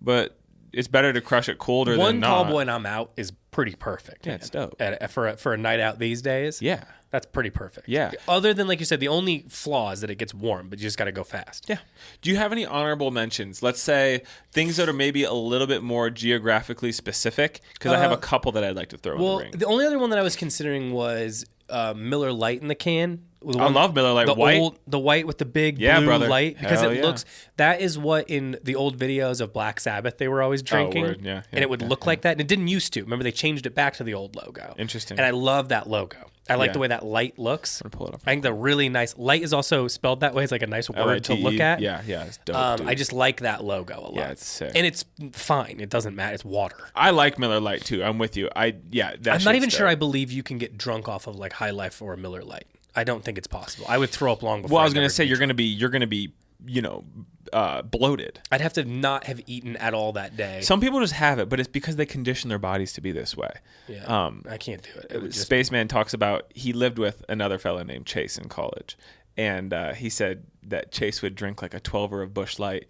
but it's better to crush it colder one than not. tall boy and I'm out is pretty perfect. Yeah, it's dope. For a night out these days. Yeah. That's pretty perfect. Yeah. Other than, like you said, the only flaw is that it gets warm, but you just got to go fast. Yeah. Do you have any honorable mentions? Let's say things that are maybe a little bit more geographically specific, because I have a couple that I'd like to throw in the ring. The only other one that I was considering was Miller Lite in the can. I love Miller Lite white. The white with the big blue light, because it looks. That is what in the old videos of Black Sabbath they were always drinking. Word. Yeah, and it would look like that, and it didn't used to. Remember, they changed it back to the old logo. Interesting. And I love that logo. I like the way that light looks. I'm gonna pull it up. I think the really nice light is also spelled that way. It's like a nice word to look at. Yeah, it's dope. I just like that logo a lot. Yeah, it's sick. And it's fine. It doesn't matter. It's water. I like Miller Lite too. I'm with you. I'm not even sure I believe you can get drunk off of like High Life or a Miller Lite. I don't think it's possible. I would throw up long before. Well, I was going to say you're going to be bloated. I'd have to not have eaten at all that day. Some people just have it, but it's because they condition their bodies to be this way. Yeah, I can't do it. Spaceman talks about he lived with another fellow named Chase in college, and he said that Chase would drink like a 12er of Busch Light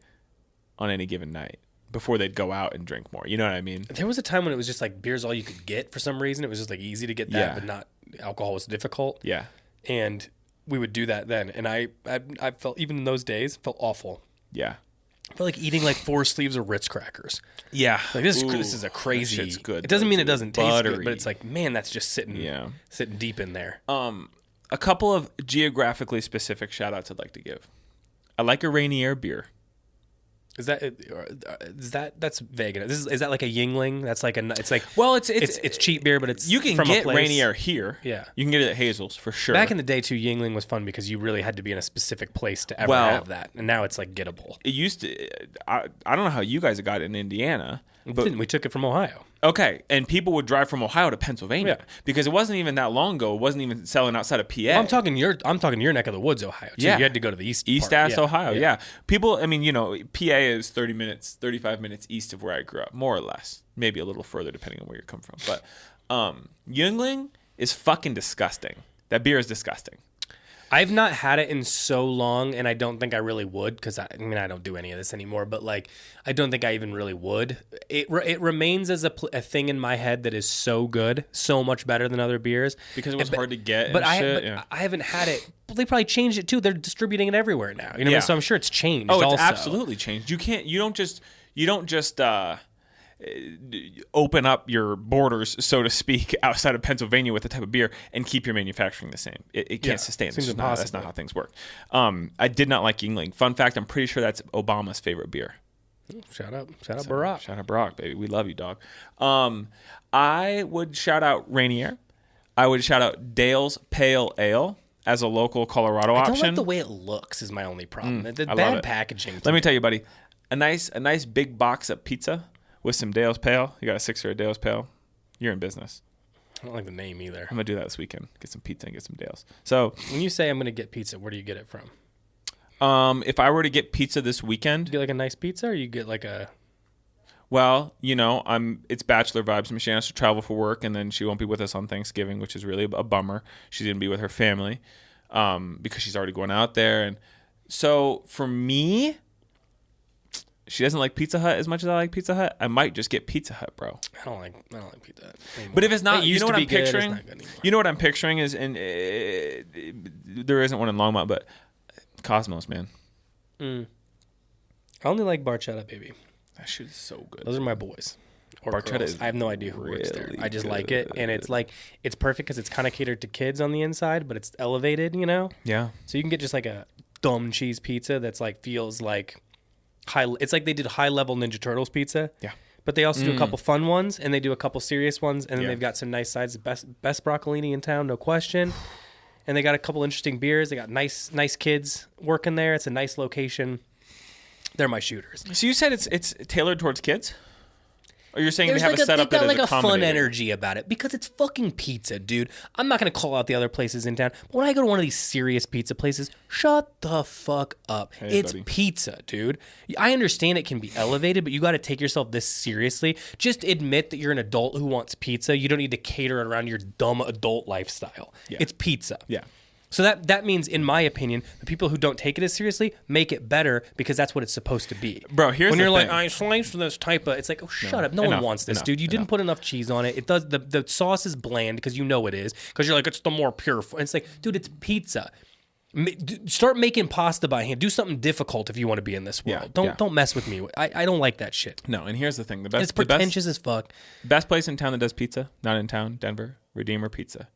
on any given night before they'd go out and drink more. You know what I mean? There was a time when it was just like beer's all you could get for some reason. It was just like easy to get that, but not alcohol was difficult. Yeah. And we would do that then. And I felt, even in those days, felt awful. Yeah. I felt like eating like 4 sleeves of Ritz crackers. Yeah. Like this is a crazy. That shit's good. It doesn't mean it doesn't taste buttery. good, but it's like, man, that's just sitting deep in there. A couple of geographically specific shout outs I'd like to give. I like a Rainier beer. Is that's vague enough? Is that like a Yingling? That's like it's cheap beer, but it's you can from get a place. Rainier here. Yeah, you can get it at Hazel's for sure. Back in the day, too, Yingling was fun because you really had to be in a specific place to ever have that, and now it's like gettable. It used to. I don't know how you guys got it in Indiana. But we took it from Ohio. Okay, and people would drive from Ohio to Pennsylvania because it wasn't even that long ago. It wasn't even selling outside of PA. Well, I'm talking your neck of the woods, Ohio. Too. Yeah, you had to go to the east ass Ohio. Yeah. People. I mean, PA is 35 minutes east of where I grew up, more or less. Maybe a little further depending on where you come from. But Yuengling is fucking disgusting. That beer is disgusting. I've not had it in so long, and I don't think I really would because I don't do any of this anymore. But like, I don't think I even really would. It remains as a thing in my head that is so good, so much better than other beers because it was hard to get. But I haven't had it. Well, they probably changed it too. They're distributing it everywhere now. You know, so I'm sure it's changed. Oh, it's also. absolutely changed. You don't just open up your borders, so to speak, outside of Pennsylvania with the type of beer and keep your manufacturing the same. It can't sustain. That's not how things work. I did not like Yingling. Fun fact, I'm pretty sure that's Obama's favorite beer. Shout out Barack. Shout out Barack, baby. We love you, dog. I would shout out Rainier. I would shout out Dale's Pale Ale as a local Colorado option. I don't like the way it looks is my only problem. The bad packaging. Let me tell you, buddy. A nice big box of pizza with some Dale's Pale. You got a 6er of Dale's Pale. You're in business. I don't like the name either. I'm going to do that this weekend. Get some pizza and get some Dale's. So when you say I'm going to get pizza, where do you get it from? If I were to get pizza this weekend. You get like a nice pizza or you get like a... Well, it's bachelor vibes. She has to travel for work, and then she won't be with us on Thanksgiving, which is really a bummer. She's going to be with her family because she's already going out there. And so for me... She doesn't like Pizza Hut as much as I like Pizza Hut. I might just get Pizza Hut, bro. I don't like Pizza Hut anymore. But if it's not, you know what I'm picturing? It's not good anymore. You know what I'm picturing is, and there isn't one in Longmont, but Cosmos, man. I only like Barchetta, baby. That shit is so good. Those are my boys. Or Barchetta girls. is I have no idea who works there. I just good. like it, and it's perfect because it's kind of catered to kids on the inside, but it's elevated, Yeah. So you can get just like a dumb cheese pizza that's like feels like high. It's like they did high level Ninja Turtles pizza. Yeah. But they also do a couple fun ones, and they do a couple serious ones, and then Yeah. They've got some nice sides. Best broccolini in town, no question. and they got a couple interesting beers. They got nice kids working there. It's a nice location. They're my shooters. So you said it's tailored towards kids? Or you're saying There's they have a setup that is like a fun accommodating? energy about it because it's fucking pizza, dude. I'm not going to call out the other places in town, but when I go to one of these serious pizza places, shut the fuck up. Hey, it's buddy. pizza, dude. I understand it can be elevated, but you got to take yourself this seriously. Just admit that you're an adult who wants pizza. You don't need to cater it around your dumb adult lifestyle. Yeah. It's pizza. Yeah. So that means, in my opinion, the people who don't take it as seriously make it better because that's what it's supposed to be. Bro, here's when the you're thing. like, I sliced this type of, it's like, oh, shut up. No one wants this, dude. You didn't put enough cheese on it. It does the sauce is bland because you know it is because you're like, it's the more pure. And it's like, dude, it's pizza. Start making pasta by hand. Do something difficult if you want to be in this world. Don't mess with me. I don't like that shit. No, and here's the thing. It's pretentious as fuck. Best place in town that does pizza, not in town, Denver, Redeemer Pizza.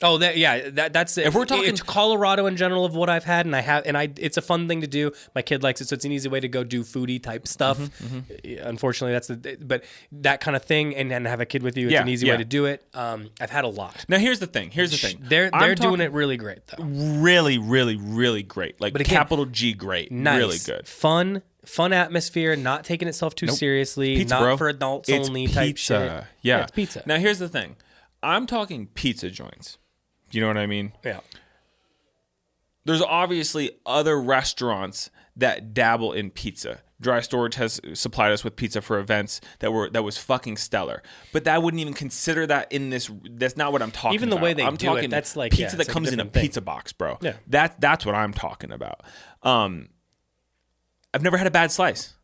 Oh, that's it. If we're talking- it's Colorado in general of what I've had, it's a fun thing to do. My kid likes it, so it's an easy way to go do foodie type stuff. Unfortunately, but that kind of thing, and have a kid with you, it's an easy way to do it. I've had a lot. Now here's the thing. They're doing it really great though. Really, really, really great. Like, But again, capital G great. Nice, Really good. fun atmosphere, not taking itself too seriously, Pizza, not bro. for adults It's only type pizza. shit. Yeah, it's pizza. Now here's the thing. I'm talking pizza joints. You know what I mean? Yeah. There's obviously other restaurants that dabble in pizza. Dry Storage has supplied us with pizza for events that was fucking stellar. But I wouldn't even consider that in this. That's not what I'm talking about. Even the way they I'm do talking it, that's like pizza that it's like comes in a different thing. pizza box, bro. Yeah. That's what I'm talking about. I've never had a bad slice.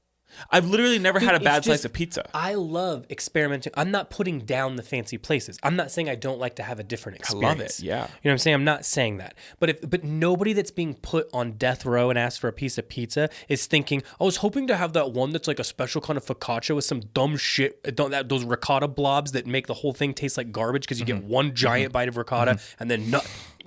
I've literally never had a bad slice of pizza. I love experimenting. I'm not putting down the fancy places. I'm not saying I don't like to have a different experience. love it, yeah. You know what I'm saying? I'm not saying that. But nobody that's being put on death row and asked for a piece of pizza is thinking, I was hoping to have that one that's like a special kind of focaccia with some dumb shit, those ricotta blobs that make the whole thing taste like garbage because you get one giant bite of ricotta and then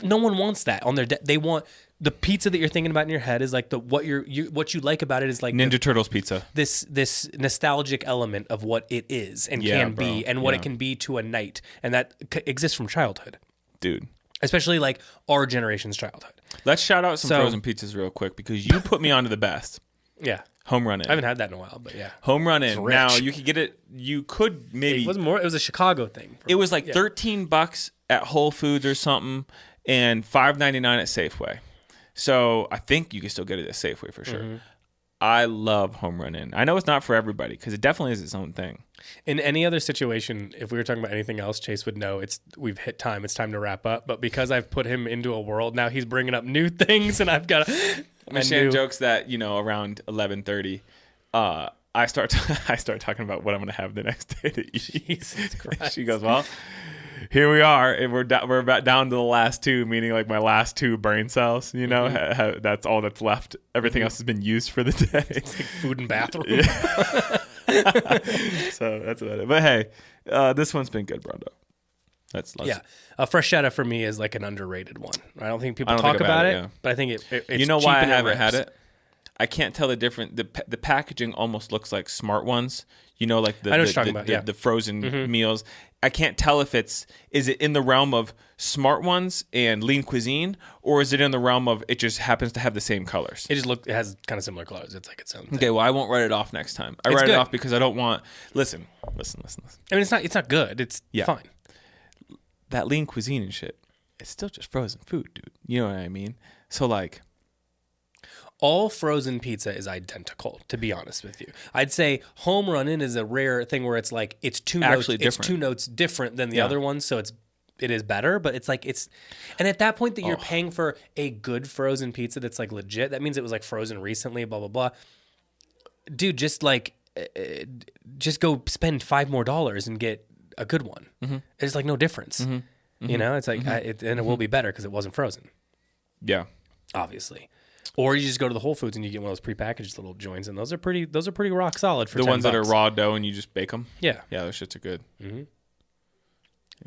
no one wants that on their they want the pizza that you're thinking about in your head is like what you like about it is like Ninja Turtles pizza. This nostalgic element of what it is and can be and what it can be to a night, and that exists from childhood, Dude. especially like our generation's childhood. Let's shout out some frozen pizzas real quick because you put me onto the best. Yeah, Home Run In. I haven't had that in a while, but yeah, Home Run In. rich. Now you could get it. You could maybe. it wasn't more. It was a Chicago thing. It was like $13 at Whole Foods or something, and $5.99 at Safeway. So I think you can still get it at Safeway for sure. Mm-hmm. I love Home Run In. I know it's not for everybody because it definitely is its own thing. In any other situation, if we were talking about anything else, Chase would know we've hit time. It's time to wrap up. But because I've put him into a world now, he's bringing up new things, and I've got Michelle jokes that around 11:30, I start talking about what I'm going to have the next day to eat. Jesus Christ. She goes, well, here we are, and we're about down to the last two, meaning like my last two brain cells. That's all that's left. Everything else has been used for the day. It's like food and bathroom. So that's about it. But hey, this one's been good, Brondo. Yeah, a fresh for me is like an underrated one. I don't think people I don't talk think about about it, it, yeah. but I think it's You know cheap why I and haven't had rips. it? I can't tell the difference. The packaging almost looks like Smart Ones. Like I know what you're talking about, yeah. the frozen meals. I can't tell if is it in the realm of Smart Ones and Lean Cuisine, or is it in the realm of it just happens to have the same colors? It has kind of similar colors. It's like its own thing. Okay, well I won't write it off next time. I write it off because I don't want. Listen. I mean, it's not good. It's fine. That Lean Cuisine and shit. It's still just frozen food, dude. You know what I mean? So like. All frozen pizza is identical, to be honest with you. I'd say Home Run In is a rare thing where it's like it's two notes different than the other ones, so it is better, but and at that point that you're paying for a good frozen pizza that's like legit, that means it was like frozen recently, blah blah blah. Dude, just go spend $5 more and get a good one. Mm-hmm. It's like no difference. Mm-hmm. It's like and it will be better because it wasn't frozen. Yeah, obviously. Or you just go to the Whole Foods and you get one of those prepackaged little joints, and those are pretty rock solid for the ones $10. that are raw dough and you just bake them. Yeah, those shits are good. Mm-hmm.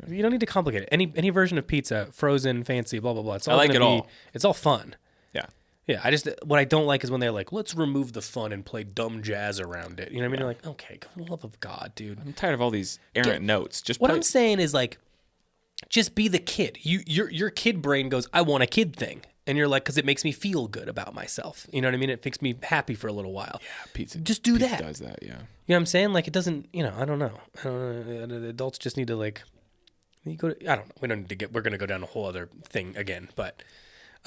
Yeah. You don't need to complicate it. Any version of pizza, frozen, fancy, blah blah blah. It's all all. It's all fun. Yeah. What I don't like is when they're like, let's remove the fun and play dumb jazz around it. You know what I mean? You're like, okay, for the love of God, dude. I'm tired of all these errant notes. What I'm saying is like, just be the kid. Your kid brain goes, I want a kid thing. And you're like, because it makes me feel good about myself. You know what I mean? It makes me happy for a little while. Yeah, pizza. Just do pizza that. Does that? Yeah. You know what I'm saying? Like, it doesn't. I don't know. Adults just need to like. I don't know. We don't need to get. We're gonna go down a whole other thing again. But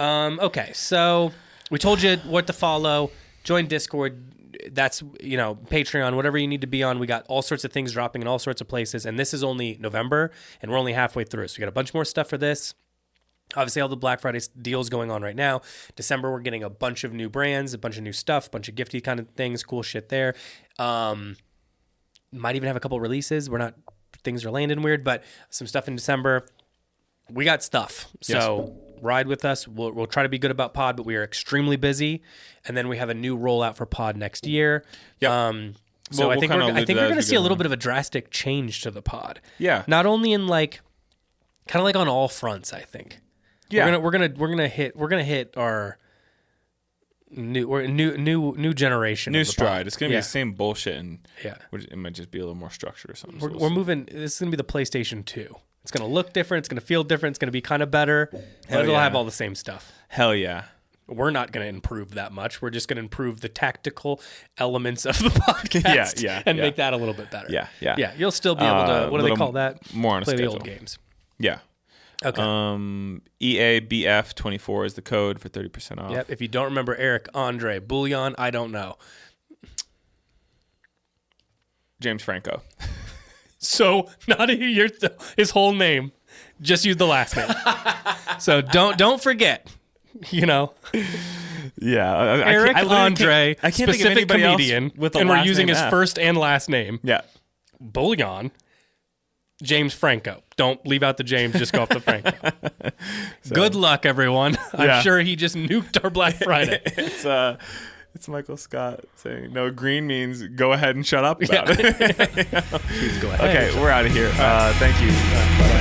okay. So we told you what to follow. Join Discord. That's Patreon. Whatever you need to be on. We got all sorts of things dropping in all sorts of places. And this is only November, and we're only halfway through. So we got a bunch more stuff for this. Obviously, all the Black Friday deals going on right now. December, we're getting a bunch of new brands, a bunch of new stuff, a bunch of gifty kind of things, cool shit there. Might even have a couple releases. Things are landing weird, but some stuff in December. We got stuff. So ride with us. We'll try to be good about pod, but we are extremely busy. And then we have a new rollout for pod next year. Yep. I think we're going to see a little bit of a drastic change to the pod. Yeah. Not only in kind of like on all fronts, I think. Yeah, we're gonna hit our new generation. New of the stride. pod. It's gonna be the same bullshit, and yeah, it might just be a little more structured or something. We're moving. This is gonna be the PlayStation 2. It's gonna look different. It's gonna feel different. It's gonna be kind of better, but it'll have all the same stuff. Hell yeah. We're not going to improve that much. We're just going to improve the tactical elements of the podcast and make that a little bit better. Yeah. You'll still be able to, what do they call that? More on a Play schedule. the old games. Yeah. Okay. EABF24 is the code for 30% off. Yep. If you don't remember Eric Andre Bouillon, I don't know. James Franco. So not his whole name. Just use the last name. So don't forget. Yeah, Eric Andre, I can't specific think of anybody comedian, else with a and last we're using name his F. first and last name. Yeah, Bouillon, James Franco. Don't leave out the James, just go off the Franco. Good luck, everyone. I'm sure he just nuked our Black Friday. It's Michael Scott saying, no, green means go ahead and shut up about it. Please go ahead. Okay, we're out of here. Thank you. Bye.